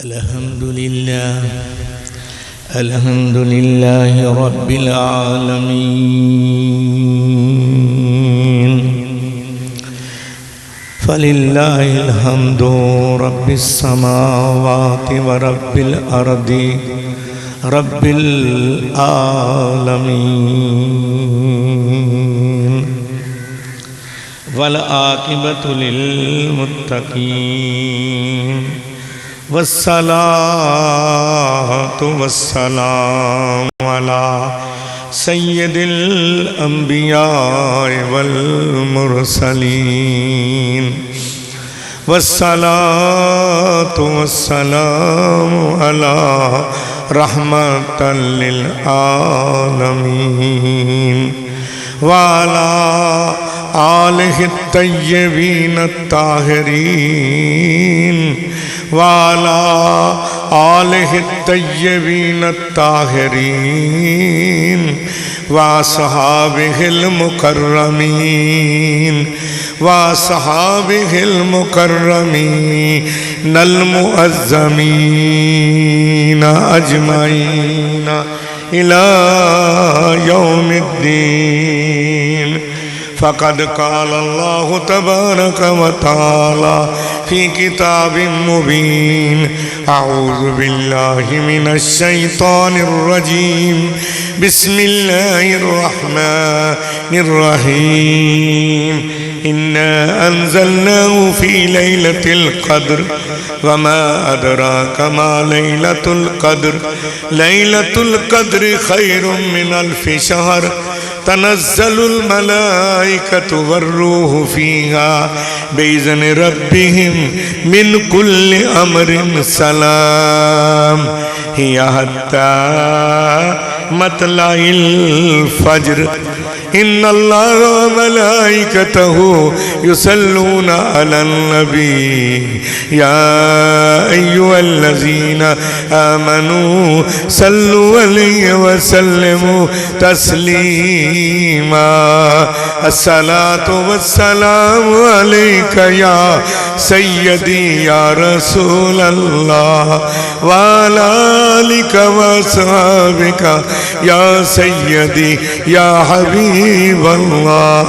الحمد لله رب العالمين فلله الحمد رب السماوات ورب الأرض رب العالمين والعاقبة للمتقين والصلاة والسلام على سيد الأنبياء والمرسلين والصلاة والسلام على رحمة للعالمين وعلى آله الطيبين الطاهرين وعلى آله الطيبين الطاهرين وأصحابه المكرمين وأصحابه المكرمين المؤزمين أجمعين إلى يوم الدين. فقد قال الله تبارك وتعالى في كتاب مبين: أعوذ بالله من الشيطان الرجيم، بسم الله الرحمن الرحيم. إنا أنزلناه في ليلة القدر وما أدراك ما ليلة القدر. ليلة القدر خير من 1000 شهر. تنزل الملائكة والروح فيها بإذن ربهم من كل أمر سلام هي حتى مطلع الفجر. إن الله وملائكته يصلون على النبي يا أيها الذين آمنوا صلوا عليه وسلموا تسليما. الصلاة والسلام عليك يا سيدي يا رسول الله وعلى آلك وأصحابك يا سيدي يا حبيب الله.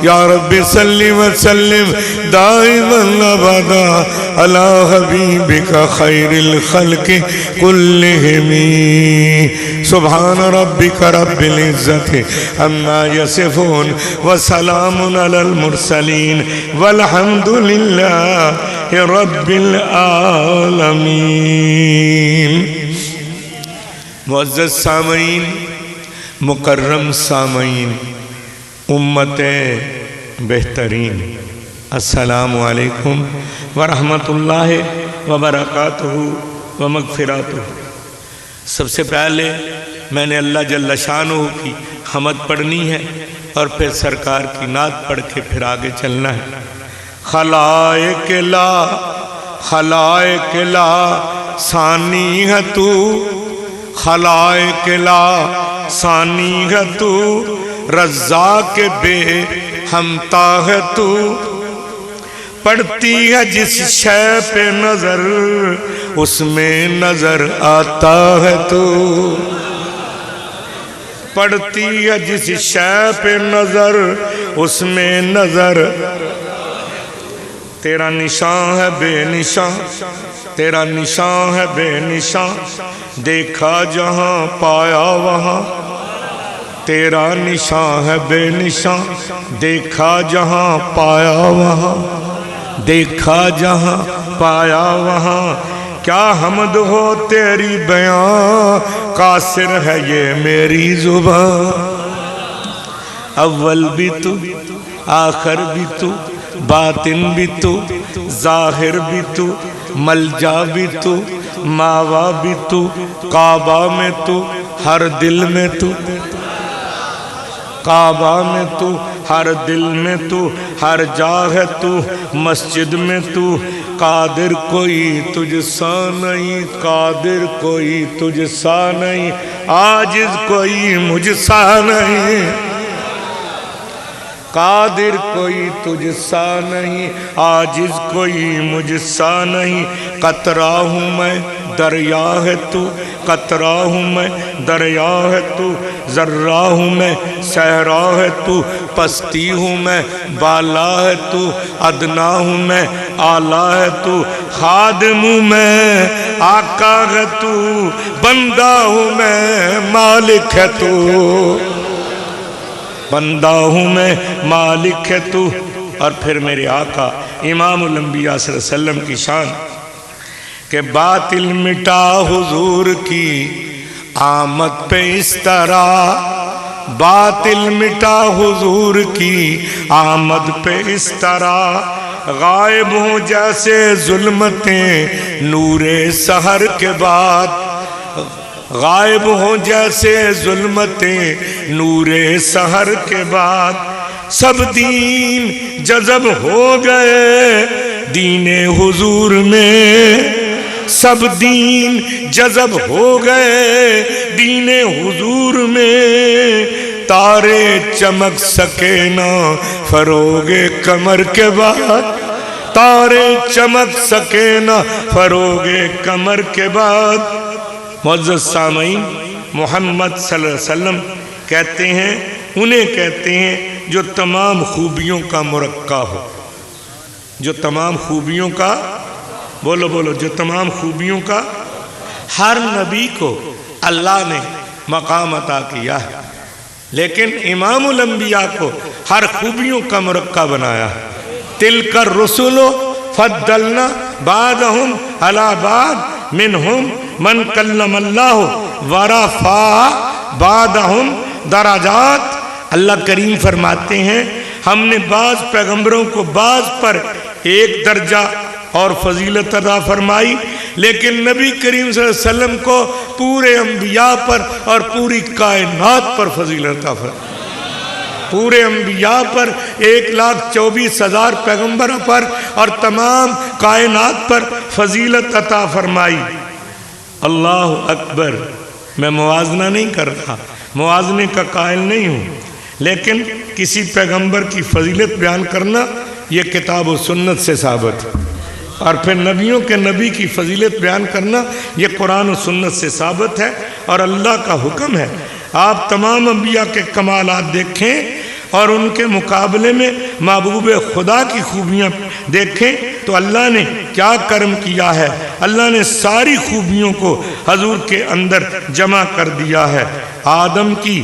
يا رب صل وسلم دائما أبدا على حبيبك خير الخلق كلهم. سبحان ربك رب العزة عما يصفون وسلام على المرسلين والحمد لله رب العالمين. معزز سامعین، مکرم سامعین، امت بہترین، السلام علیکم ورحمۃ اللہ وبرکاتہ ومغفراتہ. سب سے پہلے میں نے اللہ جل شانہ کی حمد پڑھنی ہے اور پھر سرکار کی نعت پڑھ کے پھر آگے چلنا ہے. خلائق لا ثانی ہے تو، خلائق لا ثانی ہے تو، رزاق بے ہمتا ہے تو. پڑتی ہے جس شے پہ نظر اس میں نظر آتا ہے تو. پڑتی ہے جس شے پہ نظر اس میں نظر. تیرا نشان ہے بے نشان، تیرا نشان ہے بے نشان، دیکھا جہاں پایا وہاں. تیرا نشان ہے بے نشان، دیکھا جہاں پایا وہاں، دیکھا جہاں پایا وہاں. کیا حمد ہو تیری بیان، قاصر ہے یہ میری زبان. اول بھی تو، آخر بھی تو، باطن بھی تو، ظاہر بھی تو، ملجا بھی تو، ماوا بھی تو، کعبہ میں تو، ہر دل میں تو. کعبہ میں تو، ہر دل میں تو، ہر جگہ تو، مسجد میں تو. قادر کوئی تجھ سا نہیں، قادر کوئی تجھ سا نہیں، عاجز کوئی مجھ سا نہیں. قادر کوئی تجھ سا نہیں، عاجز کوئی مجھ سا نہیں، قطرہ ہوں میں دریا ہے تو، قطرہ ہوں میں دریا ہے تو، ذرہ ہوں میں صحرا ہے تو، پستی ہوں میں بالا ہے تو، ادنا ہوں میں اعلیٰ ہے تو، خادم ہوں میں آقا ہے تو، بندہ ہوں میں مالک ہے تو، بندہ ہوں میں مالک ہے تو۔ اور پھر میرے آقا امام الانبیاء صلی اللہ علیہ وسلم کی شان کہ باطل مٹا حضور کی آمد پہ اس طرح، باطل مٹا حضور کی آمد پہ اس طرح، غائب ہوں جیسے ظلمتیں نور سحر کے بعد، غائب ہوں جیسے ظلمتیں نور سحر کے بعد، سب دین جذب ہو گئے دین حضور میں، سب دین جذب ہو گئے دین حضور میں، تارے چمک سکے نہ فروغ قمر کے بعد، تارے چمک سکے نہ فروغ قمر کے بعد۔ معزز سامعین، محمد صلی اللہ علیہ وسلم کہتے ہیں، انہیں کہتے ہیں جو تمام خوبیوں کا مرقع ہو، جو تمام خوبیوں کا، بولو بولو، جو تمام خوبیوں کا، ہر نبی کو اللہ نے مقام عطا کیا ہے، لیکن امام الانبیاء کو ہر خوبیوں کا مرقع بنایا ہے۔ تلک الرسل فضلنا بعضهم علی بعض منہم من کلم اللہ ورفع بعضهم درجات۔ اللہ کریم فرماتے ہیں ہم نے بعض پیغمبروں کو بعض پر ایک درجہ اور فضیلت عطا فرمائی، لیکن نبی کریم صلی اللہ علیہ وسلم کو پورے انبیاء پر اور پوری کائنات پر فضیلت عطا فرمائی، پورے انبیاء پر 1,24,000 پیغمبروں پر اور تمام کائنات پر فضیلت عطا فرمائی۔ اللہ اکبر۔ میں موازنہ نہیں کر رہا، موازنے کا قائل نہیں ہوں، لیکن کسی پیغمبر کی فضیلت بیان کرنا یہ کتاب و سنت سے ثابت ہے، اور پھر نبیوں کے نبی کی فضیلت بیان کرنا یہ قرآن و سنت سے ثابت ہے اور اللہ کا حکم ہے۔ آپ تمام انبیاء کے کمالات دیکھیں اور ان کے مقابلے میں محبوب خدا کی خوبیاں دیکھیں تو اللہ نے کیا کرم کیا ہے۔ اللہ نے ساری خوبیوں کو حضور کے اندر جمع کر دیا ہے۔ آدم کی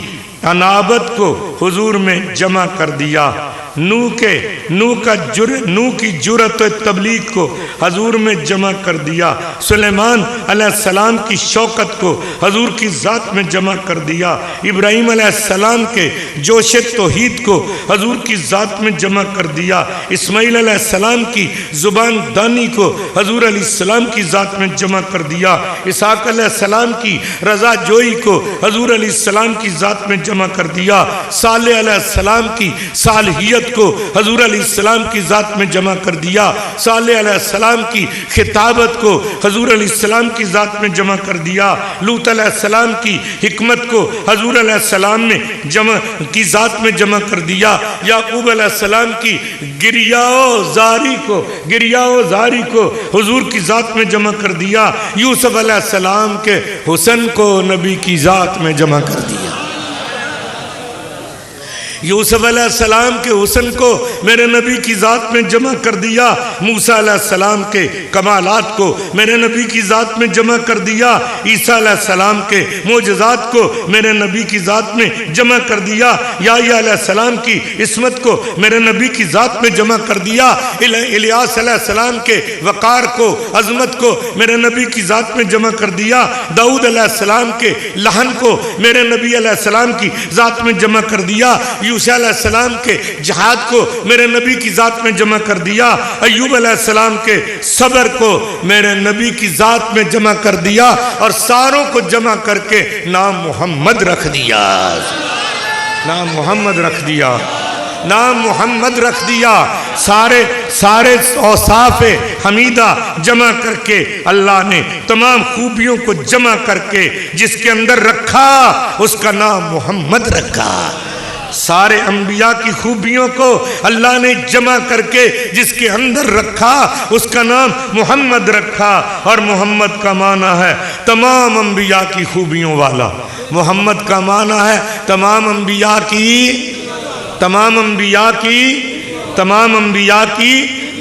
انابت کو حضور میں جمع کر دیا، نوح کی جرأت و تبلیغ کو حضور میں جمع کر دیا، سلیمان علیہ السلام کی شوکت کو حضور کی ذات میں جمع کر دیا، ابراہیم علیہ السلام کے جوش توحید کو حضور کی ذات میں جمع کر دیا، اسماعیل علیہ السلام کی زبان دانی کو حضور علیہ السلام کی ذات میں جمع کر دیا، اسحاق علیہ السلام کی رضا جوئی کو حضور علیہ السلام کی ذات میں جمع کر دیا، صالح علیہ السلام کی صالحیت کو حضور علیہ السلام کی ذات میں جمع کر دیا، صالح علیہ السلام کی خطابت کو حضور علیہ السلام کی ذات میں جمع کر دیا، لوط علیہ السلام کی حکمت کو حضور علیہ السلام میں کی ذات میں جمع کر دیا، یعقوب علیہ السلام کی گریہ و زاری کو حضور کی ذات میں جمع کر دیا، یوسف علیہ السلام کے حسن کو نبی کی ذات میں جمع کر دیا، یوسف علیہ السلام کے حسن کو میرے نبی کی ذات میں جمع کر دیا، موسیٰ علیہ السلام کے کمالات کو میرے نبی کی ذات میں جمع کر دیا، عیسیٰ علیہ السلام کے معجزات کو میرے نبی کی ذات میں جمع کر دیا، یحییٰ علیہ السلام کی عصمت کو میرے نبی کی ذات میں جمع کر دیا، الیاس علیہ السلام کے وقار کو، عظمت کو میرے نبی کی ذات میں جمع کر دیا، داؤد علیہ السلام کے لحن کو میرے نبی علیہ السلام کی ذات میں جمع کر دیا، یوسف علیہ السلام کے جہاد کو میرے نبی کی ذات میں جمع کر دیا، ایوب علیہ السلام کے صبر کو میرے نبی کی ذات میں جمع کر دیا، اور ساروں کو جمع کر کے نام محمد رکھ دیا، نام محمد رکھ دیا، نام محمد رکھ دیا، سارے اوصاف حمیدہ جمع کر کے اللہ نے تمام خوبیوں کو جمع کر کے جس کے اندر رکھا اس کا نام محمد رکھا۔ سارے انبیاء کی خوبیوں کو اللہ نے جمع کر کے جس کے اندر رکھا اس کا نام محمد رکھا، اور محمد کا معنی ہے تمام انبیاء کی خوبیوں والا۔ محمد کا معنی ہے تمام انبیاء کی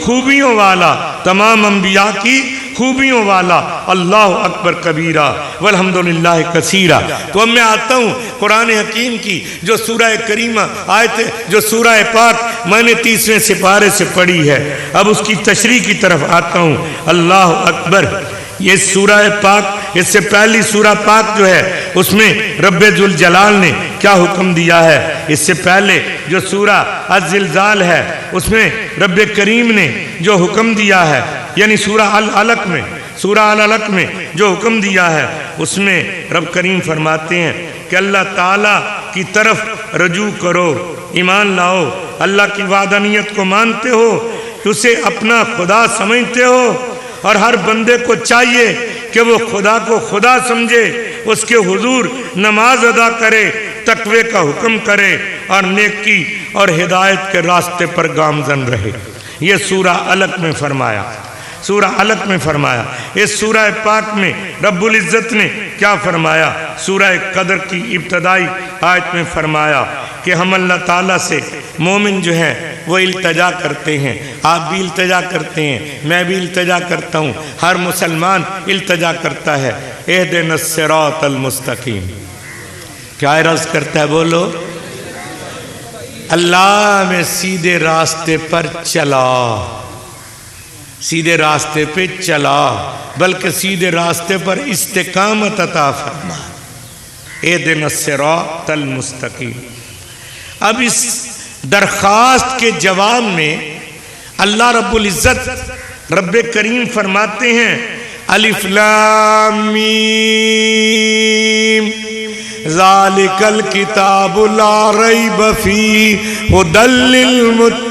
خوبیوں والا، تمام انبیاء کی خوبیوں والا۔ اللہ اکبر کبیرہ والحمدللہ کثیرہ۔ تو اب میں آتا ہوں قرآن حکیم کی جو سورہ کریمہ آیت، جو سورہ پاک میں نے 30ویں سپارے سے پڑھی ہے، اب اس کی تشریح کی طرف آتا ہوں۔ اللہ اکبر۔ یہ سورہ پاک، اس سے پہلی سورہ پاک جو ہے اس میں رب ذوالجلال نے کیا حکم دیا ہے؟ اس سے پہلے جو سورہ الزلزال ہے اس میں رب کریم نے جو حکم دیا ہے، یعنی سورہ العلق میں جو حکم دیا ہے اس میں رب کریم فرماتے ہیں کہ اللہ تعالیٰ کی طرف رجوع کرو، ایمان لاؤ، اللہ کی وحدانیت کو مانتے ہو، اسے اپنا خدا سمجھتے ہو، اور ہر بندے کو چاہیے کہ وہ خدا کو خدا سمجھے، اس کے حضور نماز ادا کرے، تقوی کا حکم کرے، اور نیکی اور ہدایت کے راستے پر گامزن رہے۔ یہ سورہ علق میں فرمایا، سورہ علق میں فرمایا۔ اس سورہ پاک میں رب العزت نے کیا فرمایا؟ سورہ قدر کی ابتدائی آیت میں فرمایا کہ ہم اللہ تعالیٰ سے مومن جو ہیں وہ التجا کرتے ہیں، آپ بھی التجا کرتے ہیں، میں بھی التجا کرتا ہوں، ہر مسلمان التجا کرتا ہے، اہدنا الصراط المستقیم۔ کیا عرض کرتا ہے؟ بولو، اللہ میں سیدھے راستے پر چلا، سیدھے راستے پہ چلا، بلکہ سیدھے راستے پر استقامت عطا فرما، اہدنا الصراط المستقیم۔ اب اس درخواست کے جواب میں اللہ رب العزت رب کریم فرماتے ہیں الف لام میم ذالک الکتاب لا ریب فیہ ھدی للمتقین۔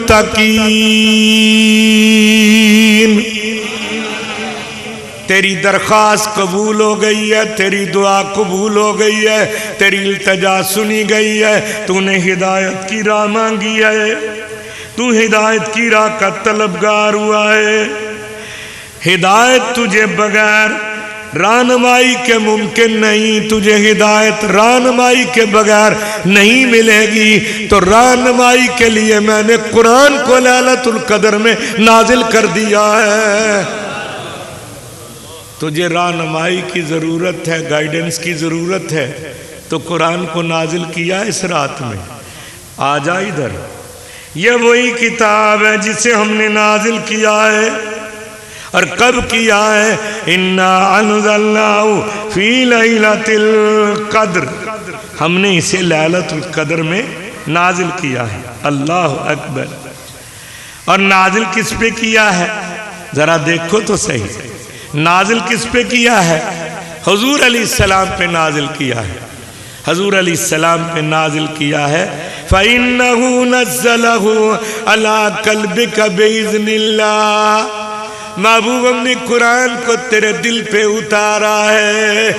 تیری درخواست قبول ہو گئی ہے، تیری دعا قبول ہو گئی ہے، تیری التجا سنی گئی ہے، تو نے ہدایت کی راہ مانگی ہے، تو ہدایت کی راہ کا طلبگار ہوا ہے۔ ہدایت تجھے بغیر رہنمائی کے ممکن نہیں، تجھے ہدایت رہنمائی کے بغیر نہیں ملے گی، تو رہنمائی کے لیے میں نے قرآن کو لیلۃ القدر میں نازل کر دیا ہے۔ تجھے رہنمائی کی ضرورت ہے، گائیڈنس کی ضرورت ہے، تو قرآن کو نازل کیا اس رات میں۔ آ جا ادھر، یہ وہی کتاب ہے جسے ہم نے نازل کیا ہے، اور کب کیا ہے؟ اِنَّا أَنزَلْنَاهُ فِي لَيْلَةِ الْقَدْرِ، ہم نے اسے لیلۃ القدر میں نازل کیا ہے۔ اللہ اکبر۔ اور نازل کس پہ کیا ہے؟ ذرا دیکھو تو صحیح، نازل کس پہ کیا ہے؟ حضور علیہ السلام پہ نازل کیا ہے، حضور علیہ السلام پہ نازل کیا ہے۔ فَإِنَّهُ نَزَّلَهُ عَلَىٰ قَلْبِكَ بِإِذْنِ اللَّهِ، محبوب ہم نے قرآن کو تیرے دل پہ اتارا ہے،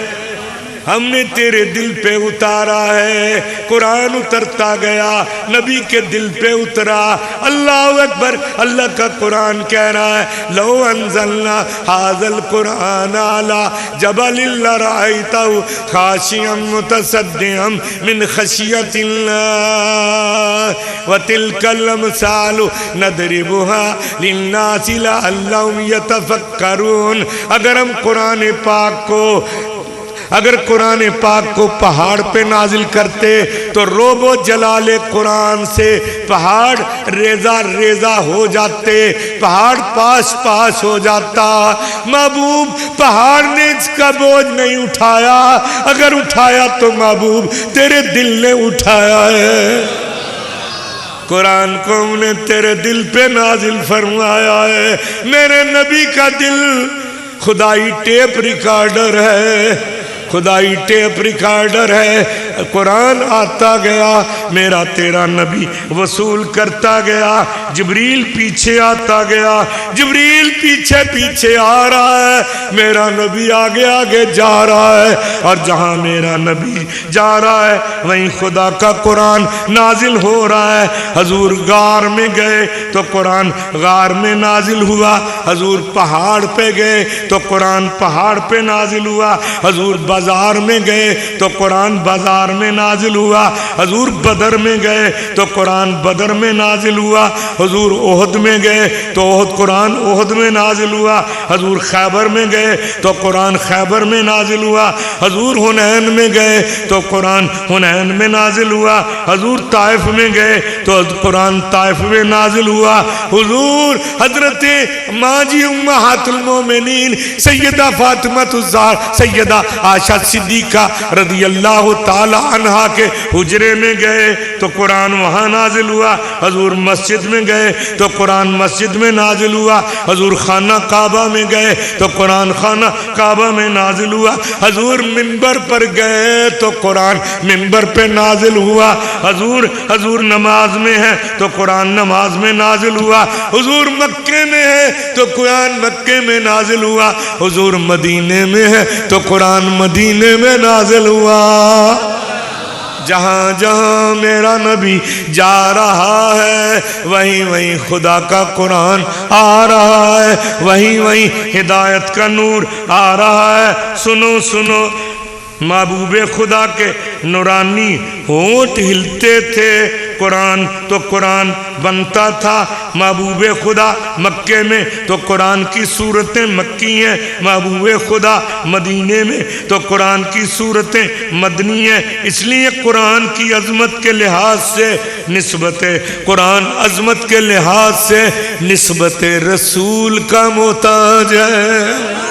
ہم نے تیرے دل پہ اتارا ہے۔ قرآن اترتا گیا، نبی کے دل پہ اترا۔ اللہ اکبر۔ اللہ کا قرآن کہہ رہا ہے لو انزلنا ھذا القرآن علی جبل لرأیتہ خاشعا متصدعا من خشیۃ اللہ وتلک الامثال نضربها للناس لعلهم یتفکرون۔ اگر ہم قرآن پاک کو پہاڑ پہ نازل کرتے تو روب و جلال قرآن سے پہاڑ ریزہ ریزہ ہو جاتے، پہاڑ پاس پاس ہو جاتا۔ محبوب پہاڑ نے اس کا بوجھ نہیں اٹھایا، اگر اٹھایا تو محبوب تیرے دل نے اٹھایا ہے۔ قرآن کو ہم نے تیرے دل پہ نازل فرمایا ہے۔ میرے نبی کا دل خدائی ٹیپ ریکارڈر ہے، خدائی ٹیپ ریکارڈر ہے۔ قرآن آتا گیا، میرا تیرا نبی وصول کرتا گیا، جبریل پیچھے آتا گیا، جبریل پیچھے پیچھے آ رہا ہے، میرا نبی آگے آگے جا رہا ہے، اور جہاں میرا نبی جا رہا ہے وہیں خدا کا قرآن نازل ہو رہا ہے۔ حضور غار میں گئے تو قرآن غار میں نازل ہوا، حضور پہاڑ پہ گئے تو قرآن پہاڑ پہ نازل ہوا، حضور بازار میں گئے تو قرآن بازار میں نازل ہوا، حضور بدر میں گئے تو قرآن بدر میں نازل ہوا، حضور احد میں گئے تو احد قرآن احد میں نازل ہوا، حضور خیبر میں گئے تو قرآن خیبر میں نازل ہوا، حضور حنین میں گئے تو قرآن حنین میں نازل ہوا، حضور طائف میں گئے تو قرآن طائف میں نازل ہوا، حضور حضرت ماجی امہات المومنین سیدہ فاطمہ الزہرا سیدہ عائشہ صدیقہ رضی اللہ تعالی عنہا کے حجرے میں گئے تو قرآن وہاں نازل ہوا، حضور مسجد میں گئے تو قرآن مسجد میں نازل ہوا، حضور خانہ کعبہ میں گئے تو قرآن خانہ کعبہ میں نازل ہوا، حضور منبر پر گئے تو قرآن منبر پہ نازل ہوا، حضور نماز میں ہے تو قرآن نماز میں نازل ہوا، حضور مکے میں ہے تو قرآن مکے میں نازل ہوا، حضور مدینے میں ہے تو قرآن مدینے میں نازل ہوا۔ جہاں جہاں میرا نبی جا رہا ہے وہیں وہیں خدا کا قرآن آ رہا ہے، وہیں وہیں ہدایت کا نور آ رہا ہے۔ سنو سنو، محبوب خدا کے نورانی ہونٹ ہلتے تھے، قرآن تو قرآن بنتا تھا، محبوب خدا مکے میں تو قرآن کی صورتیں مکی ہیں، محبوب خدا مدینے میں تو قرآن کی صورتیں مدنی ہیں، اس لیے قرآن کی عظمت کے لحاظ سے نسبت قرآن عظمت کے لحاظ سے نسبت رسول کا محتاج ہے،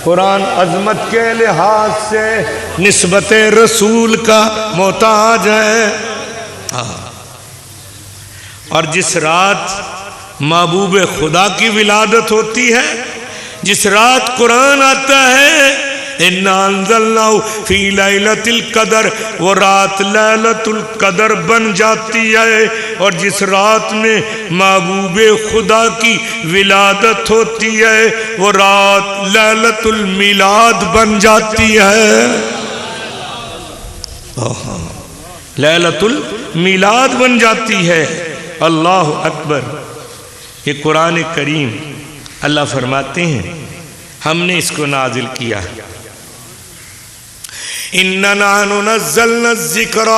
قرآن عظمت کے لحاظ سے نسبت رسول کا محتاج ہے۔ اور جس رات محبوب خدا کی ولادت ہوتی ہے، جس رات قرآن آتا ہے اِنَّا أَنزَلْنَاهُ فِي لَيْلَةِ الْقَدْرِ، وہ رات لیلۃ القدر بن جاتی ہے، اور جس رات میں محبوب خدا کی ولادت ہوتی ہے وہ رات لیلۃ المیلاد بن جاتی ہے، لیلۃ المیلاد بن جاتی ہے۔ اللہ اکبر۔ یہ قرآن کریم اللہ فرماتے ہیں ہم نے اس کو نازل کیا ہے، اِنَّا نَحْنُ نَزَّلْنَا الذِّكْرَ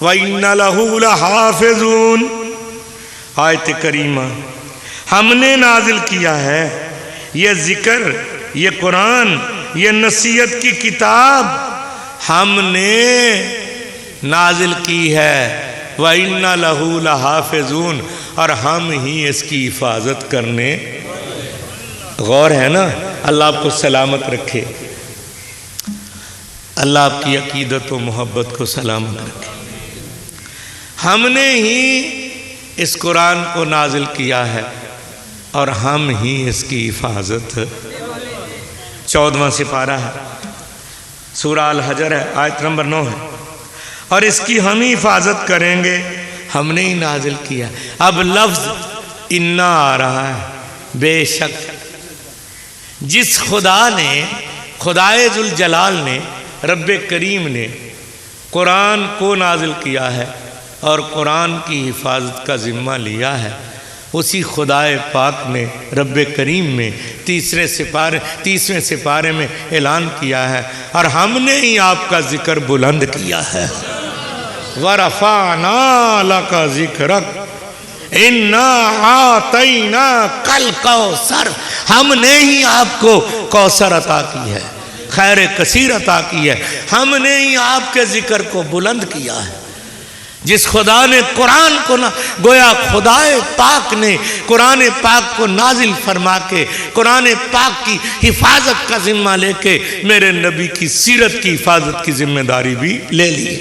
وَإِنَّا لَهُ لَحَافِظُونَ۔ آیت کریمہ ہم نے نازل کیا ہے، یہ ذکر، یہ قرآن، یہ نصیحت کی کتاب ہم نے نازل کی ہے، وَإِنَّا لَهُ لَحَافِظُونَ، اور ہم ہی اس کی حفاظت کرنے۔ غور ہے نا، اللہ آپ کو سلامت رکھے، اللہ آپ کی عقیدت و محبت کو سلامت رکھے۔ ہم نے ہی اس قرآن کو نازل کیا ہے اور ہم ہی اس کی حفاظت۔ 14واں سپارہ ہے، سورہ الحجر ہے، آیت نمبر 9 ہے، اور اس کی ہم ہی حفاظت کریں گے، ہم نے ہی نازل کیا۔ اب لفظ اِنَّا آ رہا ہے، بے شک جس خدا نے، خدائے ذوالجلال نے، رب کریم نے قرآن کو نازل کیا ہے اور قرآن کی حفاظت کا ذمہ لیا ہے، اسی خدائے پاک نے رب کریم میں 30ویں سپارے میں اعلان کیا ہے، اور ہم نے ہی آپ کا ذکر بلند کیا ہے۔ وَرَفَعْنَا لَكَ ذِكْرَكَ إِنَّا أَعْطَيْنَاكَ الْكَوْثَرَ، ہم نے ہی آپ کو کوثر عطا کی ہے، خیر کثیر عطا کی ہے، ہم نے ہی آپ کے ذکر کو بلند کیا ہے۔ جس خدا نے قرآن کو گویا خدائے پاک نے قرآن پاک کو نازل فرما کے قرآن پاک کی حفاظت کا ذمہ لے کے میرے نبی کی سیرت کی حفاظت کی ذمہ داری بھی لے لی،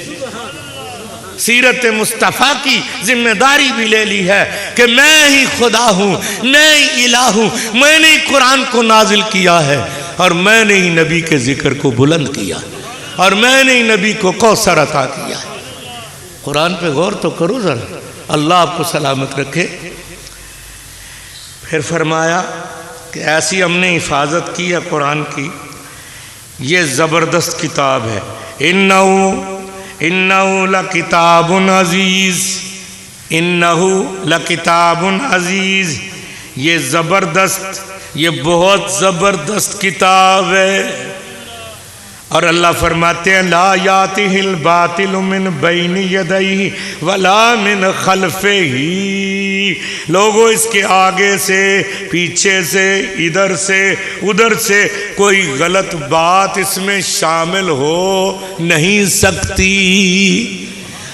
سیرت مصطفیٰ کی ذمہ داری بھی لے لی ہے کہ میں ہی خدا ہوں، میں ہی الہ ہوں، میں نے ہی قرآن کو نازل کیا ہے اور میں نے ہی نبی کے ذکر کو بلند کیا۔ اور میں نے نبی کو کوثر عطا کیا ہے۔ قرآن پہ غور تو کرو ذرا، اللہ آپ کو سلامت رکھے۔ پھر فرمایا کہ ایسی ہم نے حفاظت کی ہے قرآن کی، یہ زبردست کتاب ہے۔ انہو لکتاب عزیز، انہو لکتاب عزیز، یہ زبردست، یہ بہت زبردست کتاب ہے۔ اور اللہ فرماتے ہیں لا یاتہ الباطل من بین یدیہ ولا من خلفہ، لوگوں اس کے آگے سے، پیچھے سے، ادھر سے، ادھر سے کوئی غلط بات اس میں شامل ہو نہیں سکتی۔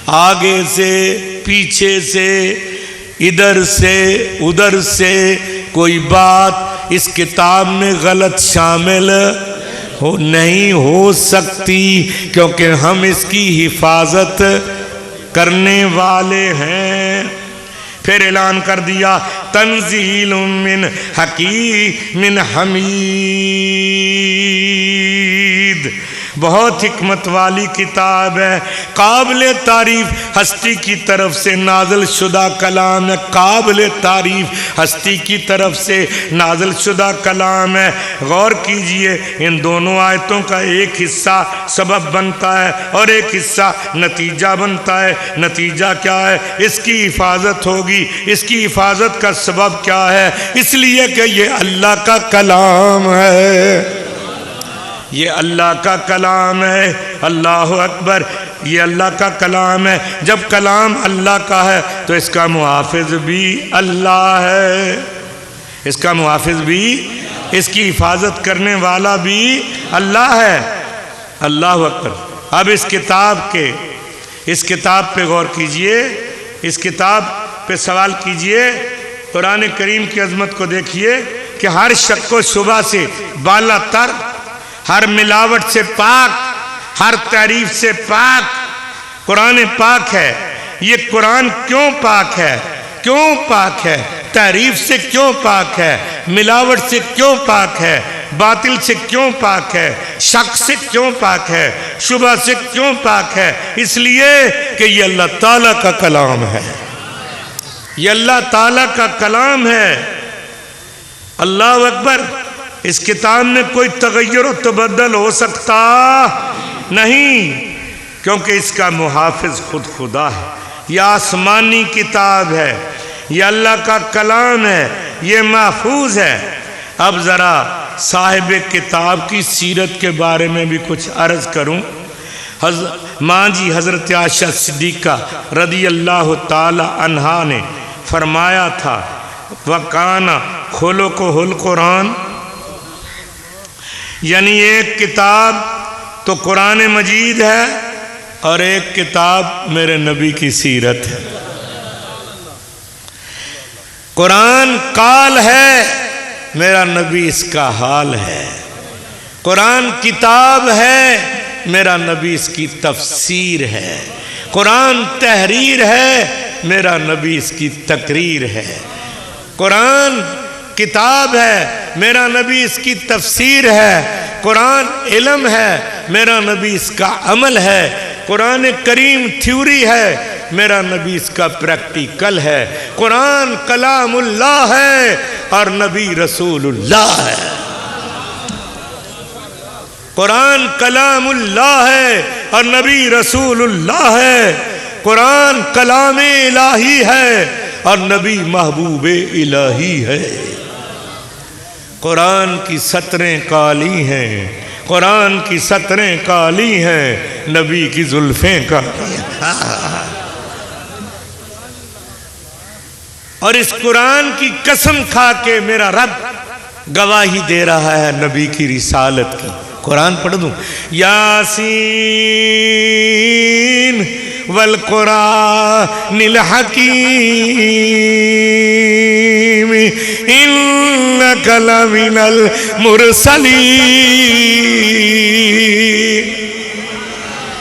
آگے سے، پیچھے سے، ادھر سے، ادھر سے کوئی بات اس کتاب میں غلط شامل نہیں ہو سکتی، کیونکہ ہم اس کی حفاظت کرنے والے ہیں۔ پھر اعلان کر دیا تنزیل من حکیم حمید، بہت حکمت والی کتاب ہے، قابل تعریف ہستی کی طرف سے نازل شدہ کلام ہے، قابل تعریف ہستی کی طرف سے نازل شدہ کلام ہے۔ غور کیجئے، ان دونوں آیتوں کا ایک حصہ سبب بنتا ہے اور ایک حصہ نتیجہ بنتا ہے۔ نتیجہ کیا ہے؟ اس کی حفاظت ہوگی۔ اس کی حفاظت کا سبب کیا ہے؟ اس لیے کہ یہ اللہ کا کلام ہے، یہ اللہ کا کلام ہے۔ اللہ اکبر، یہ اللہ کا کلام ہے۔ جب کلام اللہ کا ہے تو اس کا محافظ بھی اللہ ہے، اس کا محافظ بھی، اس کی حفاظت کرنے والا بھی اللہ ہے۔ اللہ اکبر۔ اب اس کتاب پہ غور کیجئے، اس کتاب پہ سوال کیجئے۔ قرآن کریم کی عظمت کو دیکھیے کہ ہر شک و شبہ سے بالا تر، ہر ملاوٹ سے پاک، ہر تعریف سے پاک قرآن پاک ہے۔ یہ قرآن کیوں پاک ہے؟ کیوں پاک ہے؟ تعریف سے کیوں پاک ہے؟ ملاوٹ سے کیوں پاک ہے؟ باطل سے کیوں پاک ہے؟ شک سے کیوں پاک ہے؟ شبہ سے کیوں پاک ہے؟ اس لیے کہ یہ اللہ تعالیٰ کا کلام ہے، یہ اللہ تعالیٰ کا کلام ہے۔ اللہ اکبر۔ اس کتاب میں کوئی تغیر و تبدل ہو سکتا نہیں، کیونکہ اس کا محافظ خود خدا ہے۔ یہ آسمانی کتاب ہے، یہ اللہ کا کلام ہے، یہ محفوظ ہے۔ اب ذرا صاحب کتاب کی سیرت کے بارے میں بھی کچھ عرض کروں۔ ماں جی حضرت عائشہ صدیقہ رضی اللہ تعالی عنہا نے فرمایا تھا وَقَانَ خُلُقُهُ الْقُرْآنِ، یعنی ایک کتاب تو قرآن مجید ہے اور ایک کتاب میرے نبی کی سیرت ہے۔ قرآن قال ہے، میرا نبی اس کا حال ہے۔ قرآن کتاب ہے، میرا نبی اس کی تفسیر ہے۔ قرآن تحریر ہے، میرا نبی اس کی تقریر ہے۔ قرآن کتاب ہے، میرا نبی اس کی تفسیر ہے۔ قرآن علم ہے، میرا نبی اس کا عمل ہے۔ قرآن کریم تھیوری ہے، میرا نبی اس کا پریکٹیکل ہے۔ قرآن کلام اللہ ہے اور نبی رسول اللہ ہے۔ قرآن کلام اللہ ہے اور نبی رسول اللہ ہے۔ قرآن کلام الہی ہے اور نبی محبوب الہی ہے۔ قرآن کی سطریں کالی ہیں، قرآن کی سطریں کالی ہیں، نبی کی زلفیں کالی ہیں۔ اور اس قرآن کی قسم کھا کے میرا رب گواہی دے رہا ہے نبی کی رسالت کی۔ قرآن پڑھ دوں، یاسین والقرآن الحکیم انک لمن المرسلین،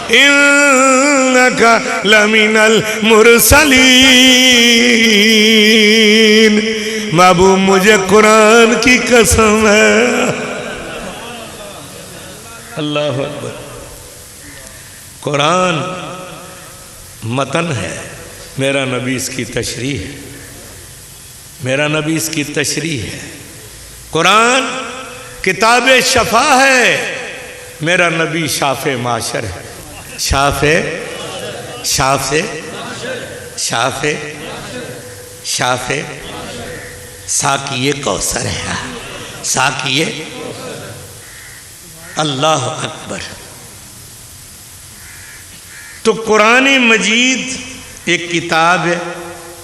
انک لمن المرسلین۔ محبوب مجھے قرآن کی قسم ہے۔ اللہ اکبر۔ قرآن متن ہے، میرا نبی اس کی تشریح ہے، میرا نبی اس کی تشریح ہے۔ قرآن کتاب شفا ہے، میرا نبی شاف معاشر ہے، شاف شاف شاف شاف ساقی کوثر ہے، ساقی اللہ اکبر۔ تو قرآن مجید ایک کتاب ہے،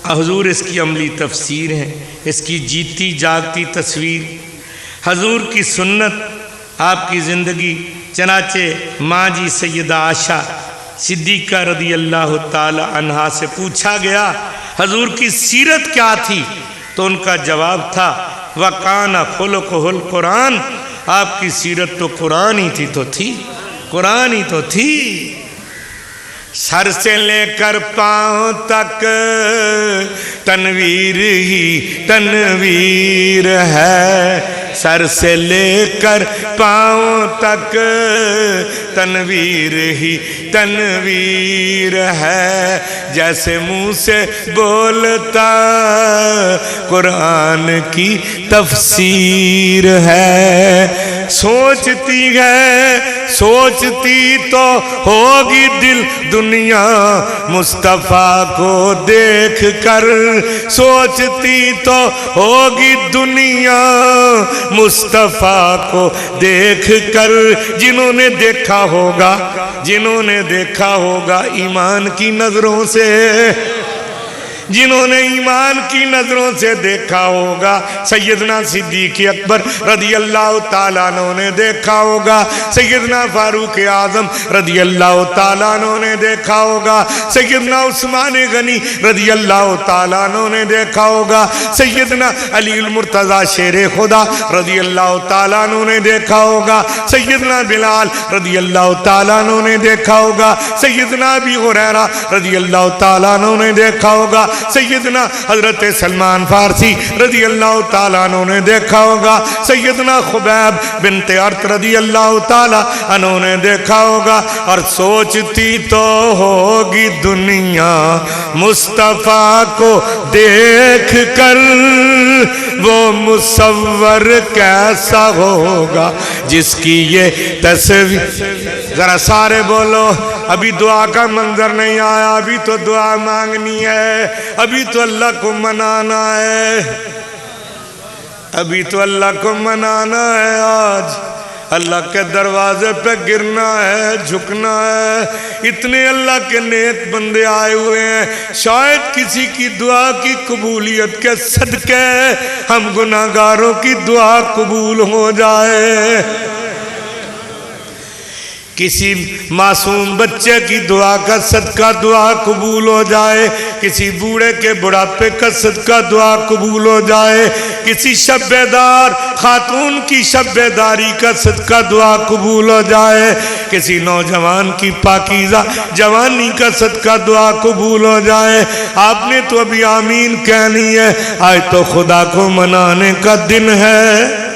حضور اس کی عملی تفسیر ہے، اس کی جیتی جاگتی تصویر، حضور کی سنت، آپ کی زندگی۔ چنانچہ ماں جی سیدہ عائشہ صدیقہ رضی اللہ تعالی عنہا سے پوچھا گیا حضور کی سیرت کیا تھی، تو ان کا جواب تھا وَقَانَ خُلُقُهُ الْقُرْآنِ، آپ کی سیرت تو قرآن ہی تھی، تو تھی قرآن ہی تو تھی۔ سر سے لے کر پاؤں تک تنویر ہی تنویر ہے، سر سے لے کر پاؤں تک تنویر ہی تنویر ہے، جیسے منہ سے بولتا قرآن کی تفسیر ہے۔ سوچتی تو ہوگی دل دنیا مصطفیٰ کو دیکھ کر، سوچتی تو ہوگی دنیا مصطفیٰ کو دیکھ کر، جنہوں نے دیکھا ہوگا ایمان کی نظروں سے، جنہوں نے ایمان کی نظروں سے دیکھا ہوگا، سیدنا صدیق اکبر رضی اللہ تعالیٰ عنہ نے دیکھا ہوگا، سیدنا فاروق اعظم رضی اللہ تعالیٰ عنہ نے دیکھا ہوگا، سیدنا عثمان غنی رضی اللہ تعالیٰ عنہ نے دیکھا ہوگا، سیدنا علی المرتضی شیر خدا رضی اللہ تعالیٰ عنہ نے دیکھا ہوگا، سیدنا بلال رضی اللہ تعالیٰ عنہ نے دیکھا ہوگا، سیدنا ابی ہریرہ رضی اللہ تعالیٰ عنہ نے دیکھا ہوگا، سیدنا حضرت سلمان فارسی رضی اللہ تعالیٰ عنہ نے دیکھا ہوگا، سیدنا خبیب بنت ارت رضی اللہ تعالیٰ عنہ نے دیکھا ہوگا۔ اور سوچتی تو ہوگی دنیا مصطفیٰ کو دیکھ کر، وہ مصور کیسا ہوگا جس کی یہ تصویر۔ ذرا سارے بولو، ابھی دعا کا منظر نہیں آیا، ابھی تو دعا مانگنی ہے، ابھی تو اللہ کو منانا ہے، ابھی تو اللہ کو منانا ہے۔ آج اللہ کے دروازے پہ گرنا ہے، جھکنا ہے۔ اتنے اللہ کے نیک بندے آئے ہوئے ہیں، شاید کسی کی دعا کی قبولیت کے صدقے ہم گناہگاروں کی دعا قبول ہو جائے۔ کسی معصوم بچے کی دعا کا صدقہ دعا قبول ہو جائے، کسی بوڑھے کے بڑھاپے کا صدقہ دعا قبول ہو جائے، کسی شب بیدار خاتون کی شب بیداری کا صدقہ دعا قبول ہو جائے، کسی نوجوان کی پاکیزہ جوانی کا صدقہ دعا قبول ہو جائے۔ آپ نے تو ابھی آمین کہنی ہے، آج تو خدا کو منانے کا دن ہے،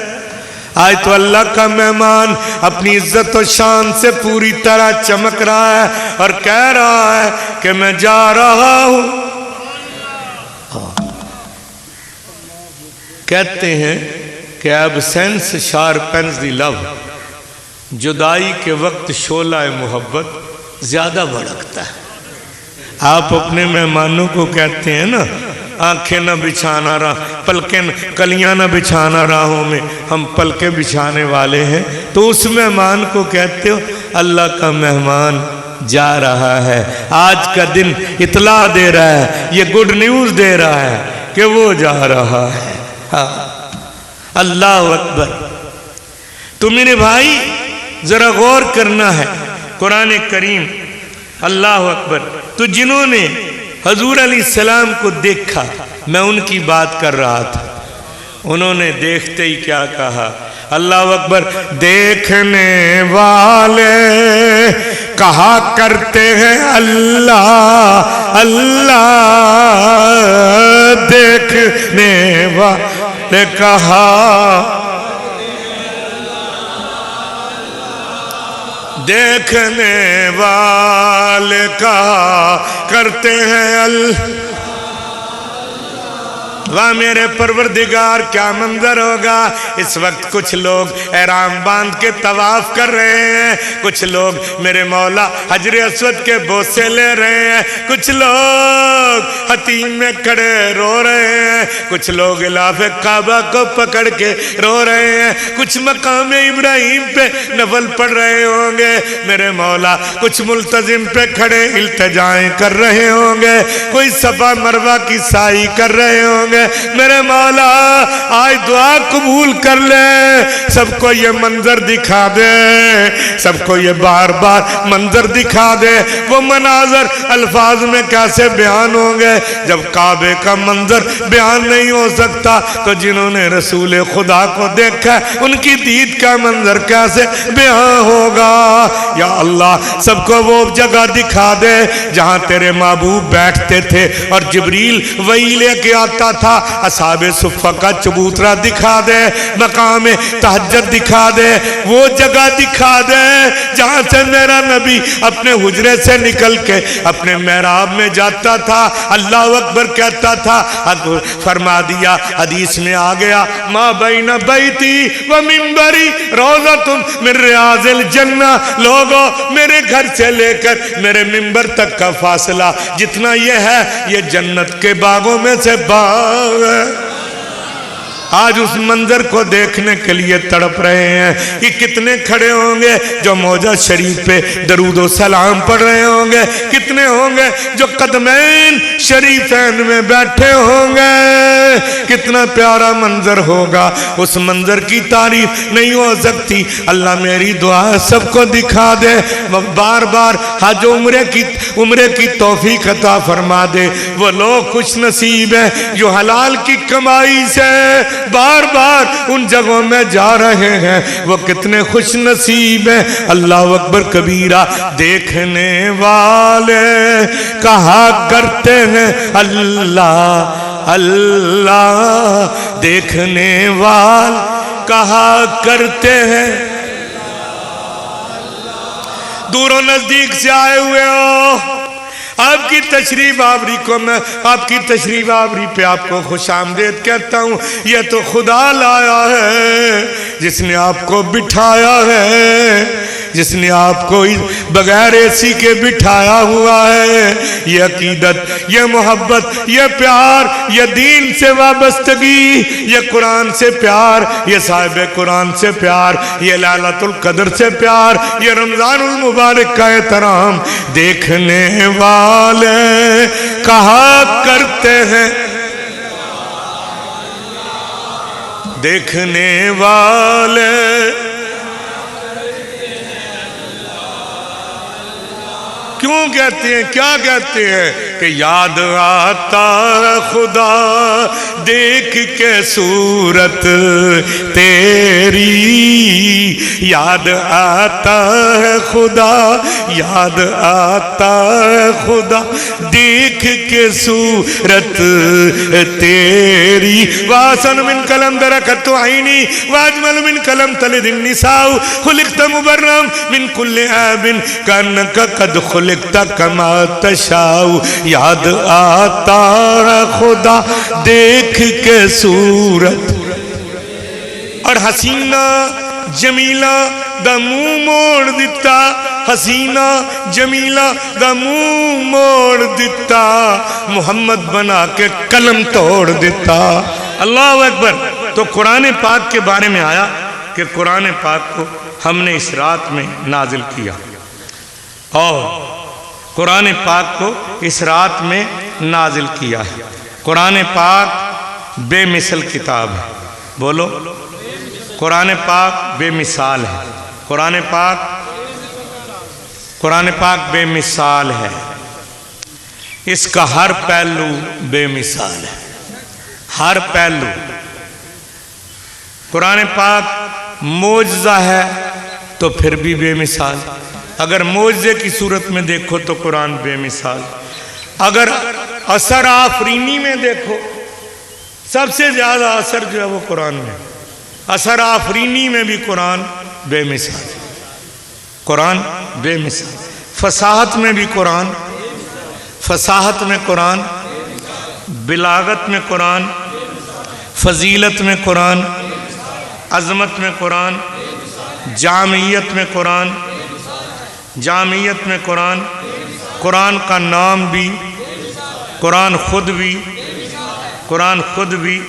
آج تو اللہ کا مہمان اپنی عزت و شان سے پوری طرح چمک رہا ہے اور کہہ رہا ہے کہ میں جا رہا ہوں۔ کہتے ہیں کہ ایبسینس شارپنز دی لو، جدائی کے وقت شعلہ محبت زیادہ بھڑکتا ہے۔ آپ اپنے مہمانوں کو کہتے ہیں نا، آنکھیں نہ بچھانا پلکیں کلیاں نہ بچھانا راہوں میں، ہم پلکیں بچھانے والے ہیں، تو اس مہمان کو کہتے ہو اللہ کا مہمان جا رہا ہے، آج کا دن اطلاع دے رہا ہے، یہ گڈ نیوز دے رہا ہے کہ وہ جا رہا ہے۔ ہاں اللہ اکبر۔ تو میرے بھائی ذرا غور کرنا ہے، قرآن کریم اللہ اکبر۔ تو جنہوں نے حضور علیہ السلام کو دیکھا، میں ان کی بات کر رہا تھا، انہوں نے دیکھتے ہی کیا کہا؟ اللہ اکبر۔ دیکھنے والے کہا کرتے ہیں اللہ اللہ، دیکھنے والے کہا دیکھنے والے کہا کرتے ہیں اللہ واہ میرے پروردگار کیا منظر ہوگا۔ اس وقت کچھ لوگ احرام باندھ کے طواف کر رہے ہیں، کچھ لوگ میرے مولا حجر اسود کے بوسے لے رہے ہیں، کچھ لوگ حتیم میں کھڑے رو رہے ہیں، کچھ لوگ غلاف کعبہ کو پکڑ کے رو رہے ہیں، کچھ مقام ابراہیم پہ نفل پڑھ رہے ہوں گے میرے مولا، کچھ ملتزم پہ کھڑے التجائیں کر رہے ہوں گے، کوئی صفا مروہ کی سعی کر رہے ہوں گے میرے مولا۔ آج دعا قبول کر لے، سب کو یہ منظر دکھا دے، سب کو یہ بار بار منظر دکھا دے۔ وہ مناظر الفاظ میں کیسے بیان ہوں گے؟ جب کعبے کا منظر بیان نہیں ہو سکتا تو جنہوں نے رسول خدا کو دیکھا ان کی دید کا منظر کیسے بیان ہوگا؟ یا اللہ سب کو وہ جگہ دکھا دے جہاں تیرے محبوب بیٹھتے تھے اور جبریل وہی لے کے آتا تھا۔ اصحاب صفہ کا چبوترا دکھا دے، مقام تہجد دکھا دے، وہ جگہ دکھا دے جہاں سے میرا نبی اپنے حجرے سے نکل کے اپنے محراب میں جاتا تھا، اللہ اکبر کہتا تھا۔ فرما دیا حدیث میں آ گیا ما بین بیتی و منبری روضۃ من ریاض الجنہ، لوگوں میرے گھر سے لے کر میرے منبر تک کا فاصلہ جتنا یہ ہے یہ جنت کے باغوں میں سے باغ ہے۔ آج اس منظر کو دیکھنے کے لیے تڑپ رہے ہیں کہ کتنے کھڑے ہوں گے جو موجہ شریف پہ درود و سلام پڑھ رہے ہوں گے، کتنے ہوں گے جو قدمین شریفین میں بیٹھے ہوں گے۔ کتنا پیارا منظر ہوگا، اس منظر کی تعریف نہیں ہو سکتی۔ اللہ میری دعا سب کو دکھا دے، بار بار حج عمرے کی توفیق عطا فرما دے۔ وہ لوگ خوش نصیب ہیں جو حلال کی کمائی سے بار بار ان جگہوں میں جا رہے ہیں، وہ کتنے خوش نصیب ہیں۔ اللہ اکبر کبیرہ۔ دیکھنے والے کہا کرتے ہیں اللہ اللہ، دیکھنے والے کہا کرتے ہیں دور و نزدیک سے آئے ہوئے ہو، آپ کی تشریف آوری کو میں آپ کی تشریف آوری پہ آپ کو خوش آمدید کہتا ہوں۔ یہ تو خدا لایا ہے جس نے آپ کو بٹھایا ہے، جس نے آپ کو بغیر اے سی کے بٹھایا ہوا ہے۔ یہ عقیدت، یہ محبت، یہ پیار، یہ دین سے وابستگی، یہ قرآن سے پیار، یہ صاحب قرآن سے پیار، یہ لیلۃ القدر سے پیار، یہ رمضان المبارک کا احترام دیکھنے والے کہا کرتے ہیں، دیکھنے والے کیوں کہتے ہیں، کیا کہتے ہیں کہ یاد آتا ہے خدا دیکھ کے صورت تیری، یاد آتا ہے خدا، یاد آتا ہے خدا دیکھ کے صورت تیری۔ واسن من کلم درکت عینی واجمل من کلم تلد النساء، خلقت مبرم من کل عیب کانک قد خلقت کما تشاء۔ یاد آتا ہے خدا دیکھ کے صورت، اور حسینہ جمیلہ دا منہ موڑ دیتا، حسینہ جمیلہ دا منہ موڑ دیتا، محمد بنا کے قلم توڑ دیتا۔ اللہ اکبر۔ تو قرآن پاک کے بارے میں آیا کہ قرآن پاک کو ہم نے اس رات میں نازل کیا، اور قرآن پاک کو اس رات میں نازل کیا ہے۔ قرآن پاک بے مثل کتاب ہے، بولو قرآن پاک بے مثال ہے، قرآن پاک بے مثال ہے، اس کا ہر پہلو بے مثال ہے، ہر پہلو۔ قرآن پاک معجزہ ہے تو پھر بھی بے مثال، اگر معجزے کی صورت میں دیکھو تو قرآن بے مثال، اگر اثر آفرینی میں دیکھو سب سے زیادہ اثر جو ہے وہ قرآن میں، اثر آفرینی میں بھی قرآن بے مثال۔ قرآن بے مثال، فصاحت میں بھی قرآن، فصاحت میں قرآن، بلاغت میں قرآن، فضیلت میں قرآن، عظمت میں قرآن، جامعیت میں قرآن، جامعیت میں قرآن، قرآن کا نام بھی، قرآن خود بھی، قرآن خود بھی،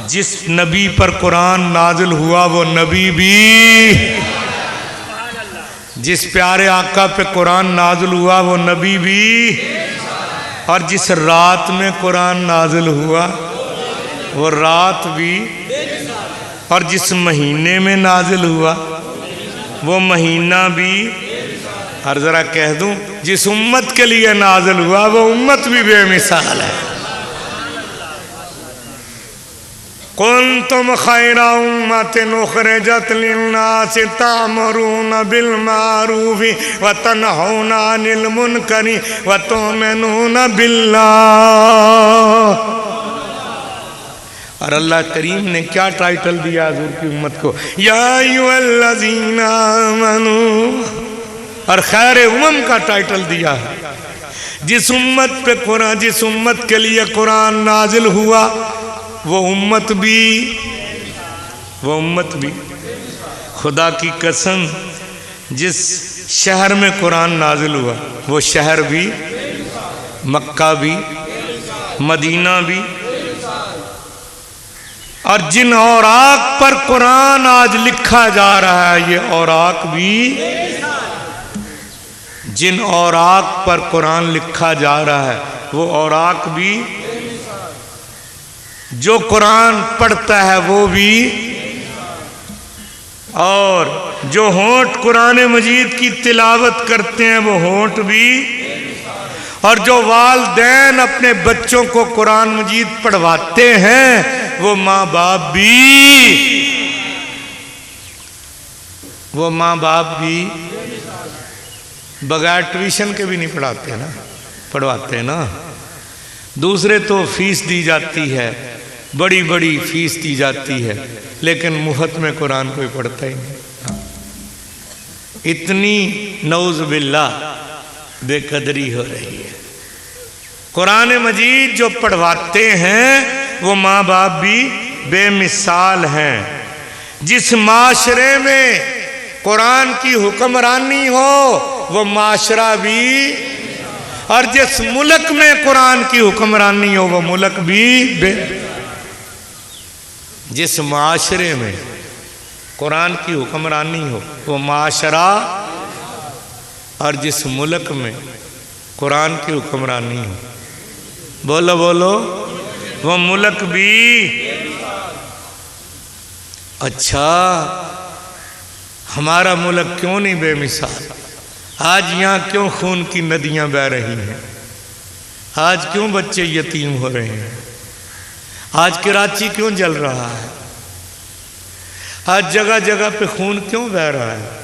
جس نبی پر قرآن نازل ہوا وہ نبی بھی، جس پیارے آقا پہ قرآن نازل ہوا وہ نبی بھی، اور جس رات میں قرآن نازل ہوا وہ رات بھی، اور جس مہینے میں نازل ہوا وہ مہینہ بھی، اور ذرا کہہ دوں جس امت کے لیے نازل ہوا وہ امت بھی بے مثال ہے۔ کنتم خیر امت اخرجت للناس تأمرون بالمعروف وتنہون عن المنکر وتؤمنون باللہ۔ اور اللہ کریم نے کیا ٹائٹل دیا حضور کی امت کو؟ یا ایھا الذین آمنوا، اور خیر امم کا ٹائٹل دیا ہے۔ جس امت پہ قرآن، جس امت کے لیے قرآن نازل ہوا وہ امت بھی، وہ امت بھی، خدا کی قسم جس شہر میں قرآن نازل ہوا وہ شہر بھی، مکہ بھی، مدینہ بھی، اور جن اوراق پر قرآن آج لکھا جا رہا ہے یہ اوراق بھی، جن اوراق پر قرآن لکھا جا رہا ہے وہ اوراق بھی، جو قرآن پڑھتا ہے وہ بھی، اور جو ہونٹ قرآن مجید کی تلاوت کرتے ہیں وہ ہونٹ بھی، اور جو والدین اپنے بچوں کو قرآن مجید پڑھواتے ہیں وہ ماں باپ بھی، وہ ماں باپ بھی بغیر ٹیوشن کے بھی نہیں پڑھاتے نا، پڑھواتے ہیں نا۔ دوسرے تو فیس دی جاتی ہے، بڑی بڑی فیس دی جاتی ہے، لیکن مفت میں قرآن کوئی پڑھتا ہی نہیں۔ اتنی نعوذ باللہ بے قدری ہو رہی ہے۔ قرآن مجید جو پڑھواتے ہیں وہ ماں باپ بھی بے مثال ہیں۔ جس معاشرے میں قرآن کی حکمرانی ہو وہ معاشرہ بھی، اور جس ملک میں قرآن کی حکمرانی ہو وہ ملک بھی بے، جس معاشرے میں قرآن کی حکمرانی ہو وہ معاشرہ، اور جس ملک میں قرآن کی حکمرانی ہو، بولو بولو، وہ ملک بھی۔ اچھا ہمارا ملک کیوں نہیں بے مثال؟ آج یہاں کیوں خون کی ندیاں بہہ رہی ہیں؟ آج کیوں بچے یتیم ہو رہے ہیں؟ آج کراچی کیوں جل رہا ہے؟ آج جگہ جگہ پہ خون کیوں بہہ رہا ہے؟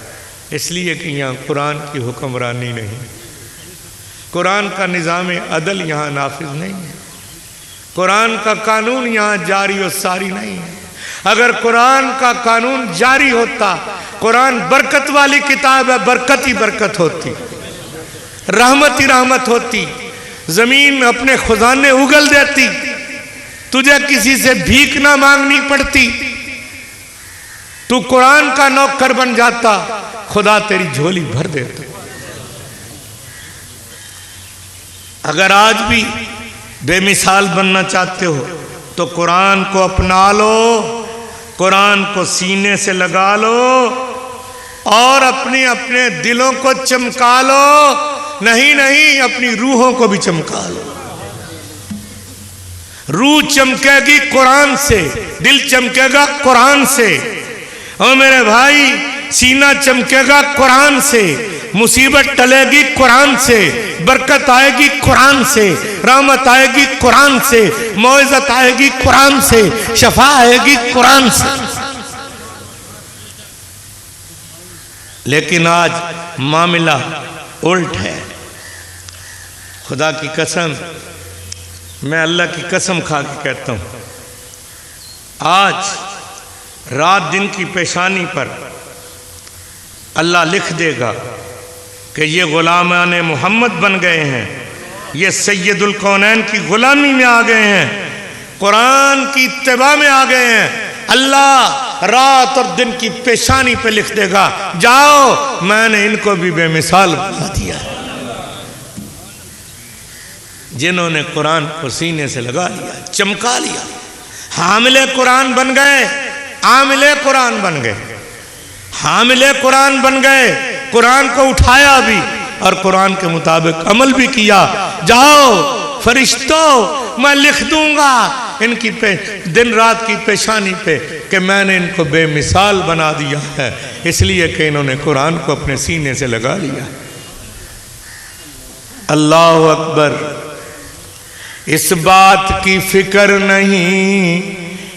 اس لیے کہ یہاں قرآن کی حکمرانی نہیں، قرآن کا نظام عدل یہاں نافذ نہیں ہے، قرآن کا قانون یہاں جاری و ساری نہیں ہے۔ اگر قرآن کا قانون جاری ہوتا، قرآن برکت والی کتاب ہے، برکت ہی برکت ہوتی، رحمت ہی رحمت ہوتی، زمین اپنے خزانے اگل دیتی، تجھے کسی سے بھیک نہ مانگنی پڑتی، تو قرآن کا نوکر بن جاتا، خدا تیری جھولی بھر دیتا۔ اگر آج بھی بے مثال بننا چاہتے ہو تو قرآن کو اپنا لو، قرآن کو سینے سے لگا لو، اور اپنے دلوں کو چمکا لو، نہیں اپنی روحوں کو بھی چمکا لو۔ روح چمکے گی قرآن سے، دل چمکے گا قرآن سے، اور میرے بھائی سینہ چمکے گا قرآن سے، مصیبت ٹلے گی قرآن سے، برکت آئے گی قرآن سے، رحمت آئے گی قرآن سے، معزت آئے گی قرآن سے، شفا آئے گی قرآن سے۔ لیکن آج معاملہ الٹ ہے۔ خدا کی قسم، میں اللہ کی قسم کھا کے کہتا ہوں، آج رات دن کی پیشانی پر اللہ لکھ دے گا کہ یہ غلامان محمد بن گئے ہیں، یہ سید الکونین کی غلامی میں آ گئے ہیں، قرآن کی اتباع میں آ گئے ہیں۔ اللہ رات اور دن کی پیشانی پہ لکھ دے گا، جاؤ میں نے ان کو بھی بے مثال بنا دیا ہے۔ جنہوں نے قرآن کو سینے سے لگا لیا، چمکا لیا، حامل قرآن بن گئے، عامل قرآن بن گئے، حامل قرآن بن گئے، قرآن کو اٹھایا بھی اور قرآن کے مطابق عمل بھی کیا۔ جاؤ فرشتوں، میں لکھ دوں گا ان کی دن رات کی پیشانی پہ کہ میں نے ان کو بے مثال بنا دیا ہے، اس لیے کہ انہوں نے قرآن کو اپنے سینے سے لگا لیا۔ اللہ اکبر۔ اس بات کی فکر نہیں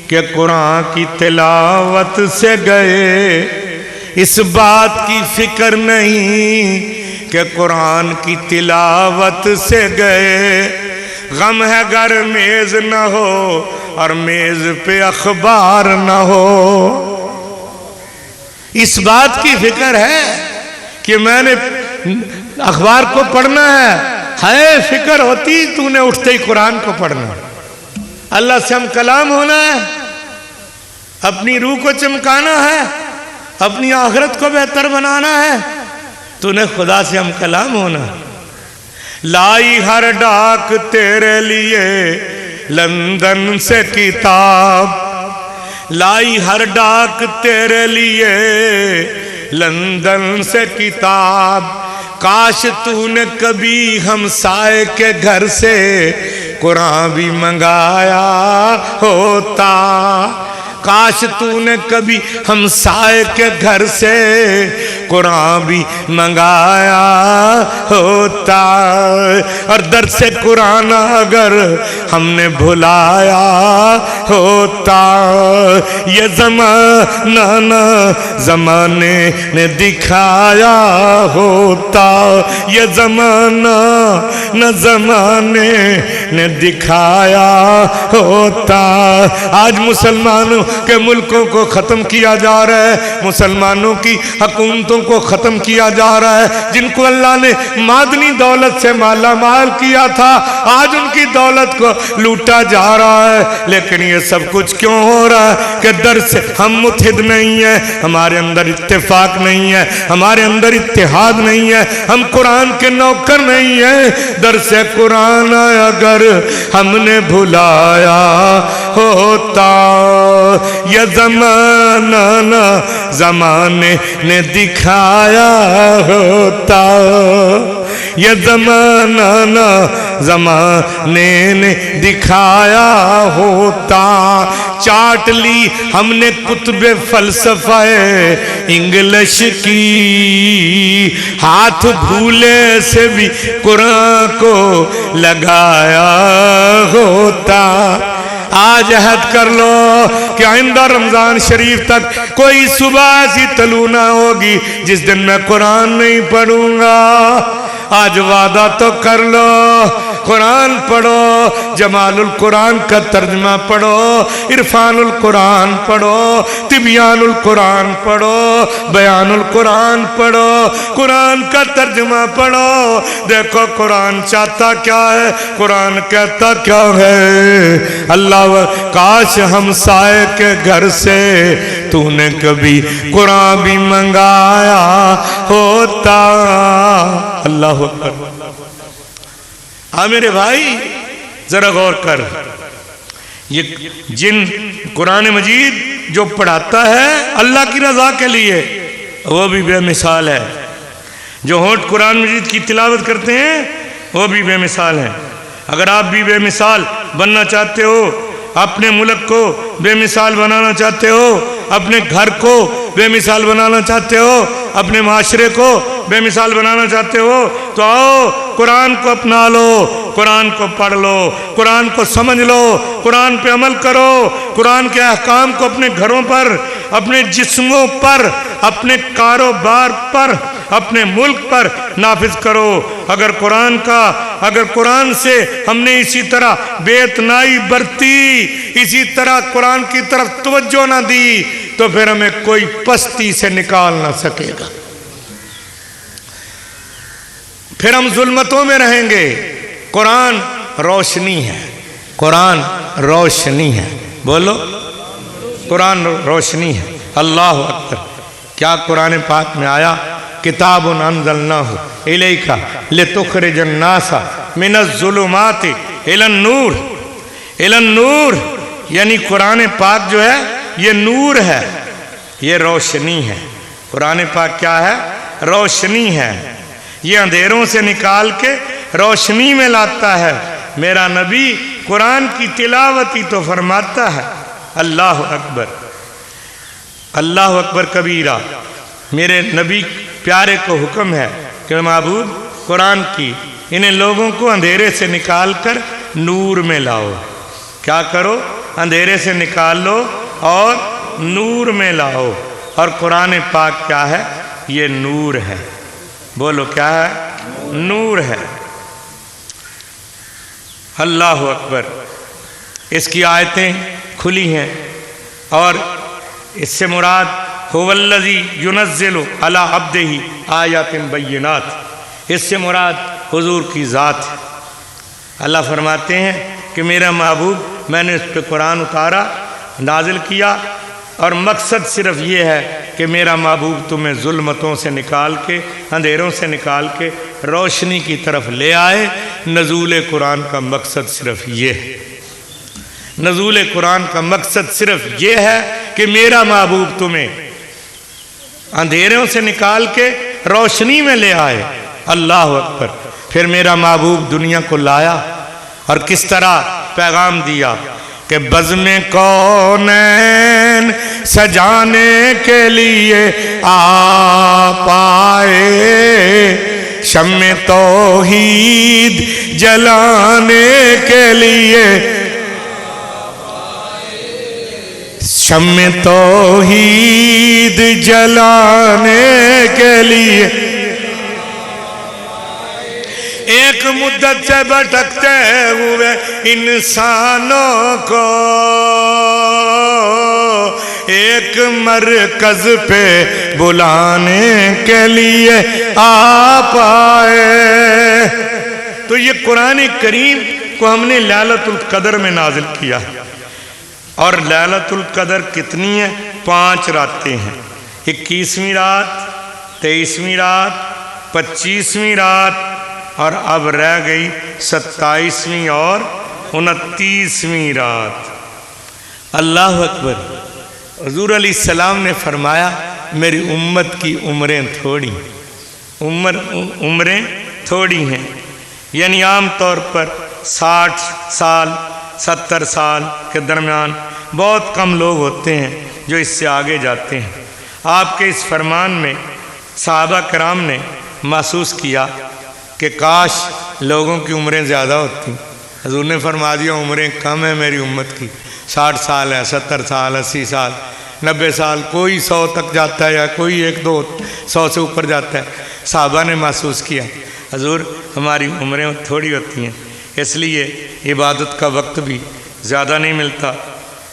کہ قرآن کی تلاوت سے گئے، اس بات کی فکر نہیں کہ قرآن کی تلاوت سے گئے، غم ہے گر میز نہ ہو اور میز پہ اخبار نہ ہو۔ اس بات کی فکر ہے کہ میں نے اخبار کو پڑھنا ہے فکر ہوتی تو نے اٹھتے ہی قرآن کو پڑھنا، اللہ سے ہم کلام ہونا ہے، اپنی روح کو چمکانا ہے، اپنی آخرت کو بہتر بنانا ہے، تو نے خدا سے ہم کلام ہونا ہے۔ لائی ہر ڈاک تیرے لیے لندن سے کتاب، لائی ہر ڈاک تیرے لیے لندن سے کتاب، کاش تو نے کبھی ہمسائے کے گھر سے قرآن بھی منگایا ہوتا، کاش تو نے کبھی ہمسائے کے گھر سے قرآن بھی منگایا ہوتا، اور درس قرآن اگر ہم نے بھلایا ہوتا، یہ زمانہ نہ زمانے نے دکھایا ہوتا، یہ زمانہ نہ زمانے نے دکھایا ہوتا۔ آج مسلمانوں کے ملکوں کو ختم کیا جا رہا ہے، مسلمانوں کی حکومتوں کو ختم کیا جا رہا ہے، جن کو اللہ نے معدنی دولت سے مالا مال کیا تھا، آج ان کی دولت کو لوٹا جا رہا ہے۔ لیکن یہ سب کچھ کیوں ہو رہا ہے؟ کہ درس ہم متحد نہیں ہیں، ہمارے اندر اتفاق نہیں ہے، ہمارے اندر اتحاد نہیں ہے، ہم قرآن کے نوکر نہیں ہیں۔ درس قرآن اگر ہم نے بھلایا ہوتا، یہ زمانہ نہ زمانے نے دکھایا ہوتا، یہ زمانہ نہ زمانے نے دکھایا ہوتا۔ چاٹ لی ہم نے کتب فلسفہ انگلش کی، ہاتھ بھولے سے بھی قرآن کو لگایا ہوتا۔ آج عہد کر لو کہ آئندہ رمضان شریف تک کوئی صبح ایسی طلوع نہ ہوگی جس دن میں قرآن نہیں پڑھوں گا۔ آج وعدہ تو کر لو، قرآن پڑھو، جمال القرآن کا ترجمہ پڑھو، عرفان القرآن پڑھو، تبیان القرآن پڑھو، بیان القرآن پڑھو، قرآن کا ترجمہ پڑھو۔ دیکھو قرآن چاہتا کیا ہے، قرآن کہتا کیا ہے۔ اللہ کاش ہمسائے کے گھر سے تو نے کبھی قرآن بھی منگایا ہوتا۔ اللہ اکبر۔ میرے بھائی ذرا غور کر، یہ جن قرآن مجید جو پڑھاتا ہے اللہ کی رضا کے لیے وہ بھی بے مثال ہے، جو ہونٹ قرآن مجید کی تلاوت کرتے ہیں وہ بھی بے مثال ہیں۔ اگر آپ بھی بے مثال بننا چاہتے ہو، اپنے ملک کو بے مثال بنانا چاہتے ہو، اپنے گھر کو بے مثال بنانا چاہتے ہو، اپنے معاشرے کو بے مثال بنانا چاہتے ہو، تو آؤ قرآن کو اپنا لو، قرآن کو پڑھ لو، قرآن کو سمجھ لو، قرآن پہ عمل کرو، قرآن کے احکام کو اپنے گھروں پر، اپنے جسموں پر، اپنے کاروبار پر، اپنے ملک پر نافذ کرو۔ اگر قرآن سے ہم نے اسی طرح بے اتنائی برتی، اسی طرح قرآن کی طرف توجہ نہ دی، تو پھر ہمیں کوئی پستی سے نکال نہ سکے گا۔ پھر ہم ظلمتوں میں رہیں گے۔ قرآن روشنی ہے، قرآن روشنی ہے، بولو قرآن روشنی ہے۔ اللہ اکبر۔ کیا قرآن پاک میں آیا کتاب انزلناہ الیک لتخرج الناس من الظلمات الی النور، الی النور، یعنی قرآن پاک جو ہے یہ نور ہے، یہ روشنی ہے۔ قرآن پاک کیا ہے؟ روشنی ہے، یہ اندھیروں سے نکال کے روشنی میں لاتا ہے۔ میرا نبی قرآن کی تلاوت ہی تو فرماتا ہے۔ اللہ اکبر، اللہ اکبر کبیرہ۔ میرے نبی پیارے کو حکم ہے کہ محبوب قرآن کی انہیں لوگوں کو اندھیرے سے نکال کر نور میں لاؤ۔ کیا کرو؟ اندھیرے سے نکال لو اور نور میں لاؤ۔ اور قرآن پاک کیا ہے؟ یہ نور ہے، بولو کیا ہے؟ نور ہے۔ اللہ اکبر۔ اس کی آیتیں کھلی ہیں اور اس سے مراد هو الذی ینزل علی عبدہ آیات بینات، اس سے مراد حضور کی ذات ہے۔ اللہ فرماتے ہیں کہ میرا محبوب میں نے اس پہ قرآن اتارا، نازل کیا، اور مقصد صرف یہ ہے کہ میرا محبوب تمہیں ظلمتوں سے نکال کے، اندھیروں سے نکال کے روشنی کی طرف لے آئے۔ نزول قرآن کا مقصد صرف یہ ہے، نزول قرآن کا مقصد صرف یہ ہے کہ میرا محبوب تمہیں اندھیروں سے نکال کے روشنی میں لے آئے۔ اللہ اکبر۔ پھر میرا محبوب دنیا کو لایا اور کس طرح پیغام دیا کہ بزم کونین سجانے کے لیے آپ آئے، شمع توحید جلانے کے لیے، شمع توحید جلانے کے لیے، ایک مدت سے بھٹکتے ہوئے انسانوں کو ایک مرکز پہ بلانے کے لیے آپ آئے۔ تو یہ قرآن کریم کو ہم نے لیلۃ القدر میں نازل کیا، اور لیلۃ القدر کتنی ہے؟ 5 راتیں ہیں۔ 21ویں رات، 23ویں رات، 25ویں رات، اور اب رہ گئی 27ویں اور 29ویں رات۔ اللہ اکبر۔ حضور علیہ السلام نے فرمایا میری امت کی عمریں تھوڑی، عمریں تھوڑی ہیں، یعنی عام طور پر 60 سال 70 سال کے درمیان بہت کم لوگ ہوتے ہیں جو اس سے آگے جاتے ہیں۔ آپ کے اس فرمان میں صحابہ کرام نے محسوس کیا کہ کاش لوگوں کی عمریں زیادہ ہوتی۔ حضور نے فرما دیا عمریں کم ہیں میری امت کی، 60 سال ہے، 70 سال، 80 سال، 90 سال، کوئی 100 تک جاتا ہے یا کوئی 100-200 سے اوپر جاتا ہے۔ صحابہ نے محسوس کیا حضور ہماری عمریں تھوڑی ہوتی ہیں، اس لیے عبادت کا وقت بھی زیادہ نہیں ملتا،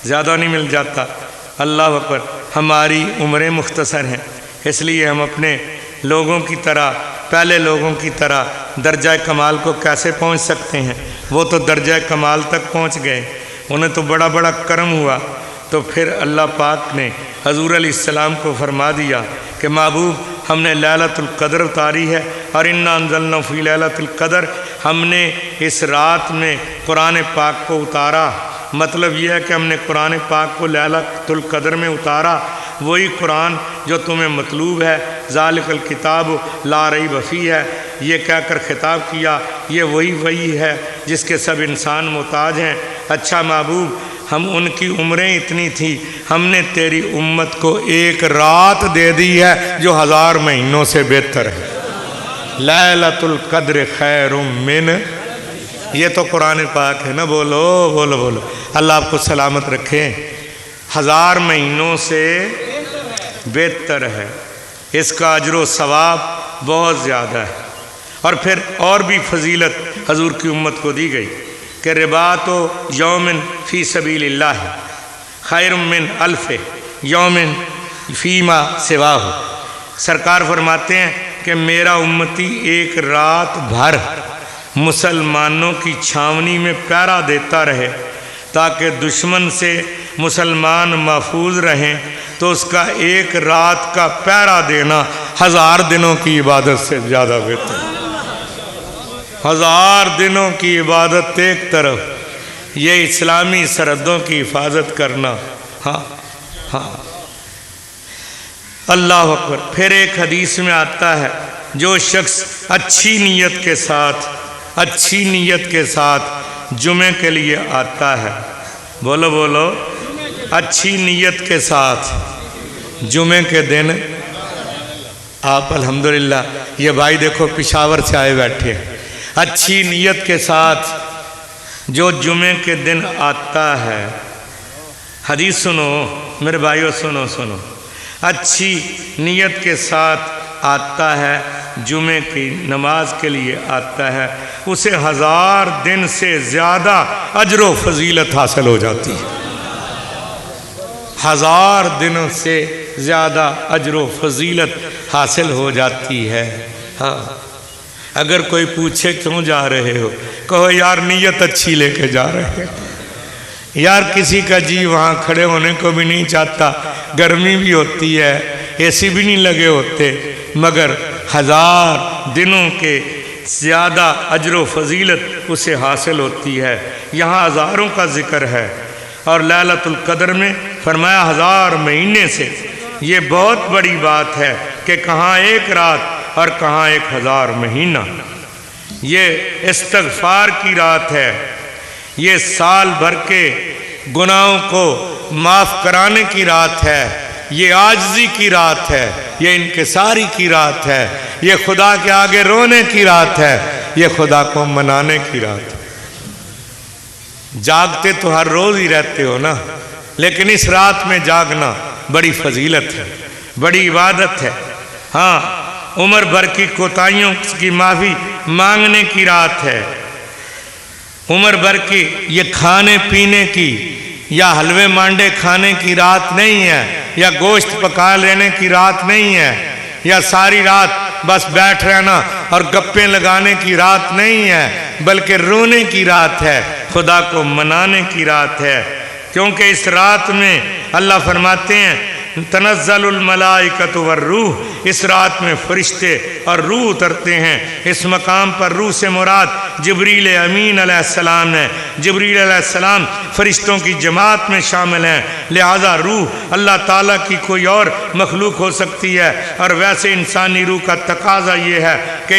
زیادہ نہیں مل جاتا۔ اللہ اکبر۔ ہماری عمریں مختصر ہیں، اس لیے ہم اپنے لوگوں کی طرح، پہلے لوگوں کی طرح درجہ کمال کو کیسے پہنچ سکتے ہیں؟ وہ تو درجہ کمال تک پہنچ گئے، انہیں تو بڑا بڑا کرم ہوا۔ تو پھر اللہ پاک نے حضور علیہ السلام کو فرما دیا کہ محبوب ہم نے لیلۃ القدر اتاری ہے، اور انا انزلنا فی لیلۃ القدر، ہم نے اس رات میں قرآن پاک کو اتارا۔ مطلب یہ ہے کہ ہم نے قرآن پاک کو لیلۃ القدر میں اتارا، وہی قرآن جو تمہیں مطلوب ہے، ذالک الکتاب لا ریب فیہ ہے، یہ کہہ کر خطاب کیا یہ وہی ہے جس کے سب انسان محتاج ہیں۔ اچھا محبوب ہم ان کی عمریں اتنی تھی، ہم نے تیری امت کو ایک رات دے دی ہے جو 1000 مہینوں سے بہتر ہے۔ لیلۃ القدر خیر من، یہ تو قرآن پاک ہے نا، بولو بولو بولو۔ اللہ آپ کو سلامت رکھے۔ 1000 مہینوں سے بہتر ہے، اس کا اجر و ثواب بہت زیادہ ہے۔ اور پھر اور بھی فضیلت حضور کی امت کو دی گئی کہ رباط یوم فی سبیل اللہ خیر من 1000 یوم فیما سواہ۔ سرکار فرماتے ہیں کہ میرا امتی ایک رات بھر مسلمانوں کی چھاونی میں پہرا دیتا رہے تاکہ دشمن سے مسلمان محفوظ رہیں، تو اس کا ایک رات کا پہرا دینا 1000 دنوں کی عبادت سے زیادہ بہتر ہے۔ 1000 دنوں کی عبادت ایک طرف، یہ اسلامی سرحدوں کی حفاظت کرنا، ہاں ہاں اللہ اکبر۔ پھر ایک حدیث میں آتا ہے جو شخص اچھی نیت کے ساتھ جمعے کے لیے آتا ہے، بولو بولو، اچھی نیت کے ساتھ جمعے کے دن آپ الحمدللہ، یہ بھائی دیکھو پشاور سے آئے بیٹھے، اچھی نیت کے ساتھ جو جمعے کے دن آتا ہے، حدیث سنو میرے بھائیو، سنو، اچھی نیت کے ساتھ آتا ہے، جمعے کی نماز کے لیے آتا ہے، اسے 1000 دن سے زیادہ اجر و فضیلت حاصل ہو جاتی ہے۔ 1000 دنوں سے زیادہ اجر و فضیلت حاصل ہو جاتی ہے۔ ہاں اگر کوئی پوچھے کیوں جا رہے ہو، کہو یار نیت اچھی لے کے جا رہے ہیں، یار کسی کا جی وہاں کھڑے ہونے کو بھی نہیں چاہتا، گرمی بھی ہوتی ہے، اے سی بھی نہیں لگے ہوتے، مگر 1000 دنوں کے زیادہ اجر و فضیلت اسے حاصل ہوتی ہے۔ یہاں ہزاروں کا ذکر ہے، اور لیلۃ القدر میں فرمایا 1000 مہینے سے۔ یہ بہت بڑی بات ہے کہ کہاں ایک رات اور کہاں 1000 مہینہ۔ یہ استغفار کی رات ہے، یہ سال بھر کے گناہوں کو معاف کرانے کی رات ہے، یہ عاجزی کی رات ہے، یہ انکساری کی رات ہے، یہ خدا کے آگے رونے کی رات ہے، یہ خدا کو منانے کی رات ہے۔ جاگتے تو ہر روز ہی رہتے ہو نا، لیکن اس رات میں جاگنا بڑی فضیلت ہے، بڑی عبادت ہے۔ ہاں عمر بھر کی کوتاہیوں کی معافی مانگنے کی رات ہے، عمر بھر کی یہ کھانے پینے کی یا حلوے مانڈے کھانے کی رات نہیں ہے، یا گوشت پکا لینے کی رات نہیں ہے، یا ساری رات بس بیٹھ رہنا اور گپیں لگانے کی رات نہیں ہے، بلکہ رونے کی رات ہے، خدا کو منانے کی رات ہے۔ کیونکہ اس رات میں اللہ فرماتے ہیں تنزل الملائکۃ والروح، اس رات میں فرشتے اور روح اترتے ہیں۔ اس مقام پر روح سے مراد جبریل امین علیہ السلام ہے۔ جبریل علیہ السلام فرشتوں کی جماعت میں شامل ہیں، لہذا روح اللہ تعالیٰ کی کوئی اور مخلوق ہو سکتی ہے، اور ویسے انسانی روح کا تقاضا یہ ہے کہ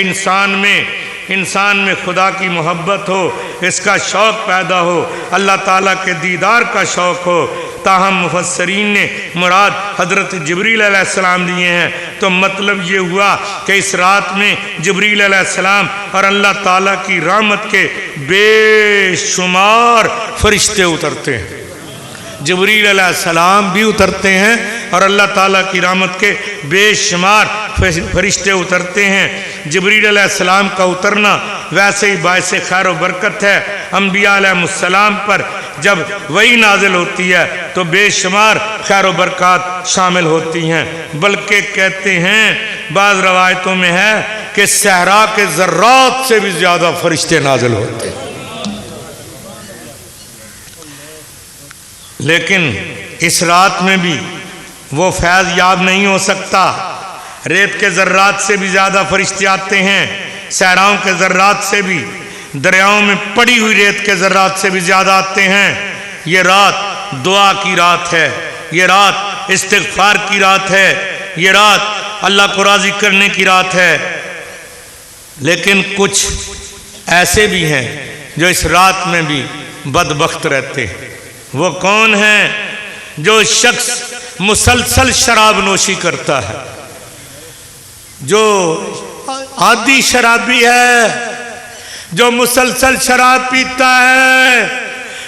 انسان میں خدا کی محبت ہو، اس کا شوق پیدا ہو، اللہ تعالیٰ کے دیدار کا شوق ہو۔ تاہم مفسرین نے مراد حضرت جبریل علیہ السلام دیے ہیں، تو مطلب یہ ہوا کہ اس رات میں جبریل علیہ السلام اور اللہ تعالیٰ کی رحمت کے بے شمار فرشتے اترتے ہیں۔ جبریل علیہ السلام بھی اترتے ہیں اور اللہ تعالیٰ کی رحمت کے بے شمار فرشتے اترتے ہیں۔ جبریل علیہ السلام کا اترنا ویسے ہی باعث خیر و برکت ہے۔ انبیاء علیہ السلام پر جب وحی نازل ہوتی ہے تو بے شمار خیر و برکات شامل ہوتی ہیں، بلکہ کہتے ہیں بعض روایتوں میں ہے کہ صحرا کے ذرات سے بھی زیادہ فرشتے نازل ہوتے ہیں۔ لیکن اس رات میں بھی وہ فیض یاب نہیں ہو سکتا۔ ریت کے ذرات سے بھی زیادہ فرشتے آتے ہیں، صحراؤں کے ذرات سے بھی، دریاؤں میں پڑی ہوئی ریت کے ذرات سے بھی زیادہ آتے ہیں۔ یہ رات دعا کی رات ہے، یہ رات استغفار کی رات ہے، یہ رات اللہ کو راضی کرنے کی رات ہے۔ لیکن کچھ ایسے بھی ہیں جو اس رات میں بھی بدبخت رہتے ہیں۔ وہ کون ہیں؟ جو شخص مسلسل شراب نوشی کرتا ہے، جو عادی شرابی ہے، جو مسلسل شراب پیتا ہے،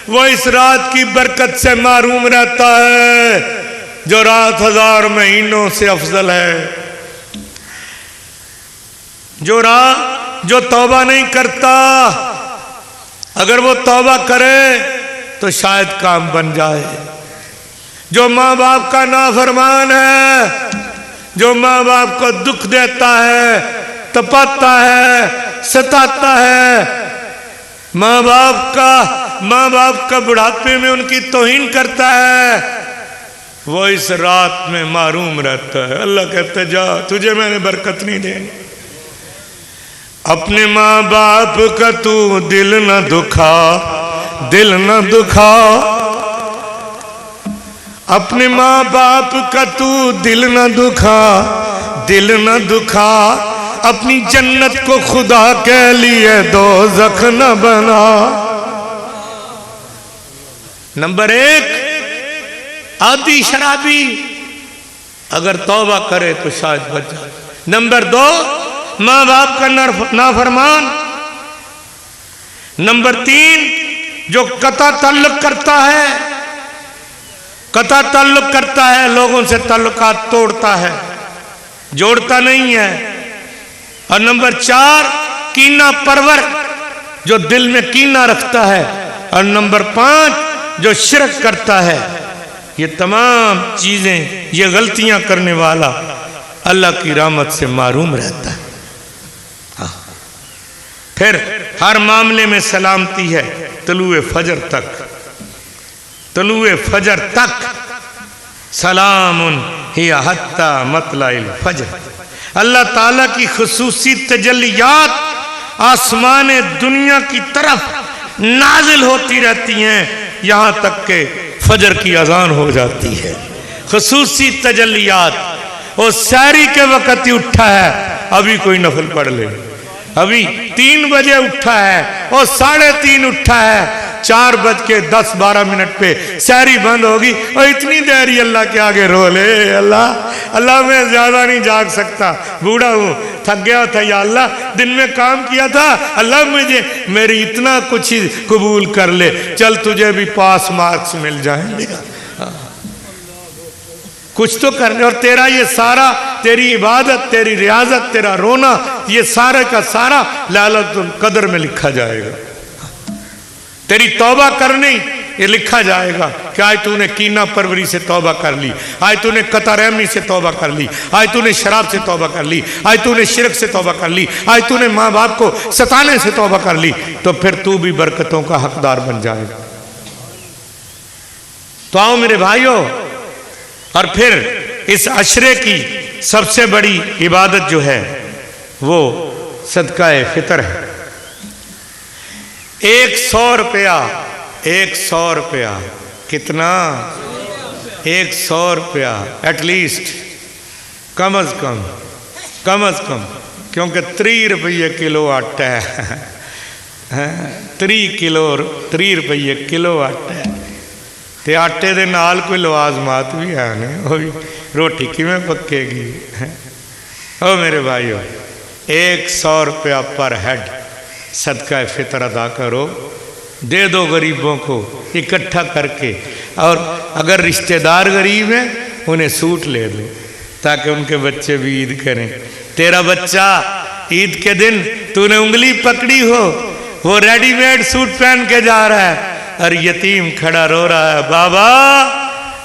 وہ اس رات کی برکت سے محروم رہتا ہے، جو رات 1000 مہینوں سے افضل ہے۔ جو توبہ نہیں کرتا، اگر وہ توبہ کرے تو شاید کام بن جائے۔ جو ماں باپ کا نافرمان ہے، جو ماں باپ کو دکھ دیتا ہے، تپاتا ہے، ستاتا ہے، ماں باپ کا بڑھاپے میں ان کی توہین کرتا ہے، وہ اس رات میں محروم رہتا ہے۔ اللہ کہتا ہے جا، تجھے میں نے برکت نہیں دینی۔ اپنے ماں باپ کا تو دل نہ دکھا، دل نہ دکھا، اپنے ماں باپ کا تو دل نہ دکھا، دل نہ دکھا، اپنی جنت کو خدا کے لیے دوزخ نہ بنا۔ نمبر 1، عادی شرابی اگر توبہ کرے تو شاید بچ جائے۔ نمبر 2، ماں باپ کا نافرمان۔ نمبر 3، جو قطع تعلق کرتا ہے، قطع تعلق کرتا ہے، لوگوں سے تعلقات توڑتا ہے، جوڑتا نہیں ہے۔ اور نمبر 4، کینہ پرور، جو دل میں کینہ رکھتا ہے۔ اور نمبر 5، جو شرک کرتا ہے۔ یہ تمام چیزیں، یہ غلطیاں کرنے والا اللہ کی رحمت سے محروم رہتا ہے۔ پھر ہر معاملے میں سلامتی ہے طلوع فجر تک، طلوع فجر تک سلام ہی حتی مطلع الفجر۔ اللہ تعالیٰ کی خصوصی تجلیات آسمان دنیا کی طرف نازل ہوتی رہتی ہیں یہاں تک کہ فجر کی اذان ہو جاتی ہے۔ خصوصی تجلیات۔ وہ سحری کے وقت ہی اٹھا ہے، ابھی کوئی نفل پڑھ لے، ابھی 3 بجے اٹھا ہے، اور 3:30 اٹھا ہے، 4:10-12 پہ سحری بند ہوگی، اور اتنی دیر اللہ کے آگے رو لے، اللہ میں زیادہ نہیں جاگ سکتا، بوڑھا ہوں، تھک گیا تھا، یا اللہ دن میں کام کیا تھا، اللہ مجھے میری اتنا کچھ ہی قبول کر لے، چل تجھے بھی پاس مارکس مل جائیں گے، کچھ تو کرنے۔ اور تیرا یہ سارا، تیری عبادت، تیری ریاضت، تیرا رونا، یہ سارے کا سارا ليلۃ القدر میں لکھا جائے گا۔ تیری توبہ کرنی، یہ لکھا جائے گا کہ آج تو نے کینہ پروری سے توبہ کر لی، آج تو نے قطع رحمی سے توبہ کر لی، آج تو نے شراب سے توبہ کر لی، آج تو نے شرک سے توبہ کر لی، آج تو نے ماں باپ کو ستانے سے توبہ کر لی، تو پھر تو بھی برکتوں کا حقدار بن جائے گا۔ تو آؤ میرے بھائیوں، اور پھر اس عشرے کی سب سے بڑی عبادت جو ہے وہ صدقہ فطر ہے۔ 100 روپیہ، 100 روپیہ، کتنا؟ 100 روپیہ ایٹ لیسٹ، کم از کم، کیونکہ 3 روپیے کلو آٹا ہے، 3 روپیے کلو آٹا ہے، تے آٹے دے نال کوئی لوازمات بھی ہے نہیں، روٹی کیویں پکے گی؟ او میرے بھائیو، 100 روپیہ پر ہیڈ صدقہ فطر ادا کرو، دے دو غریبوں کو اکٹھا کر کے، اور اگر رشتہ دار غریب ہیں انہیں سوٹ لے دو تاکہ ان کے بچے بھی عید کریں۔ تیرا بچہ عید کے دن تو نے انگلی پکڑی ہو، وہ ریڈی میڈ سوٹ پہن کے جا رہا ہے، اور یتیم کھڑا رو رہا ہے، بابا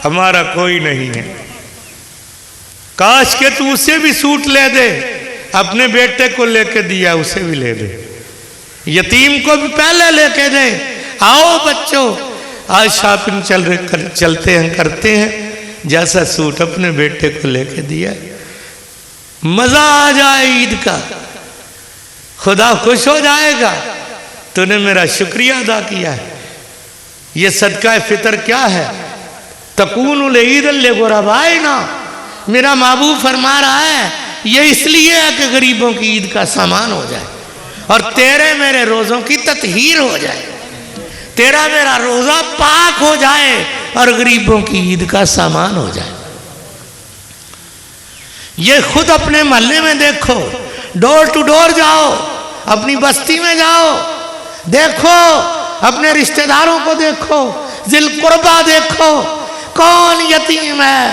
ہمارا کوئی نہیں ہے۔ کاش کہ تو اسے بھی سوٹ لے دے، اپنے بیٹے کو لے کے دیا اسے بھی لے دے، یتیم کو بھی پہلے لے کے دے۔ آؤ بچوں، آج شاپنگ چلتے ہیں، کرتے ہیں، جیسا سوٹ اپنے بیٹے کو لے کے دیا، مزہ آ جائے عید کا، خدا خوش ہو جائے گا، تو نے میرا شکریہ ادا کیا ہے۔ یہ صدقہ فطر کیا ہے؟ تکون العید لغربائنا، میرا محبوب فرما رہا ہے یہ اس لیے ہے کہ غریبوں کی عید کا سامان ہو جائے، اور تیرے میرے روزوں کی تطہیر ہو جائے، تیرا میرا روزہ پاک ہو جائے اور غریبوں کی عید کا سامان ہو جائے۔ یہ خود اپنے محلے میں دیکھو، ڈور ٹو ڈور جاؤ، اپنی بستی میں جاؤ، دیکھو اپنے رشتہ داروں کو دیکھو، ذی القربہ دیکھو، کون یتیم ہے،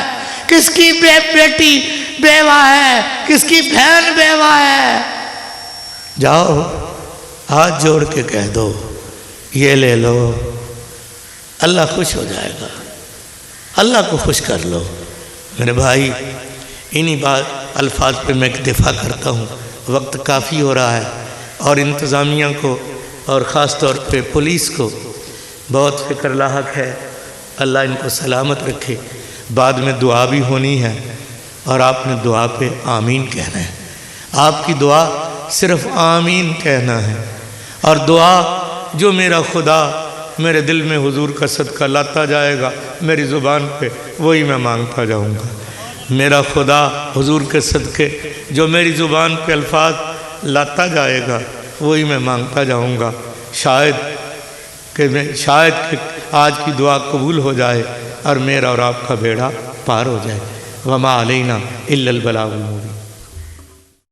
کس کی بیٹی بیوہ ہے، کس کی بہن بیوہ ہے، جاؤ ہاتھ جوڑ کے کہہ دو یہ لے لو، اللہ خوش ہو جائے گا، اللہ کو خوش کر لو۔ میرے بھائی، انہی الفاظ پہ میں اکتفا کرتا ہوں، وقت کافی ہو رہا ہے، اور انتظامیہ کو اور خاص طور پہ پولیس کو بہت فکر لاحق ہے، اللہ ان کو سلامت رکھے۔ بعد میں دعا بھی ہونی ہے، اور آپ نے دعا پہ آمین کہنا ہے۔ آپ کی دعا صرف آمین کہنا ہے، اور دعا جو میرا خدا میرے دل میں حضور کا صدقہ لاتا جائے گا میری زبان پہ، وہی میں مانگتا جاؤں گا۔ میرا خدا حضور کے صدقے جو میری زبان پہ الفاظ لاتا جائے گا وہی میں مانگتا جاؤں گا۔ شاید کہ آج کی دعا قبول ہو جائے اور میرا اور آپ کا بیڑا پار ہو جائے۔ وما علینا الا البلاغ المبین۔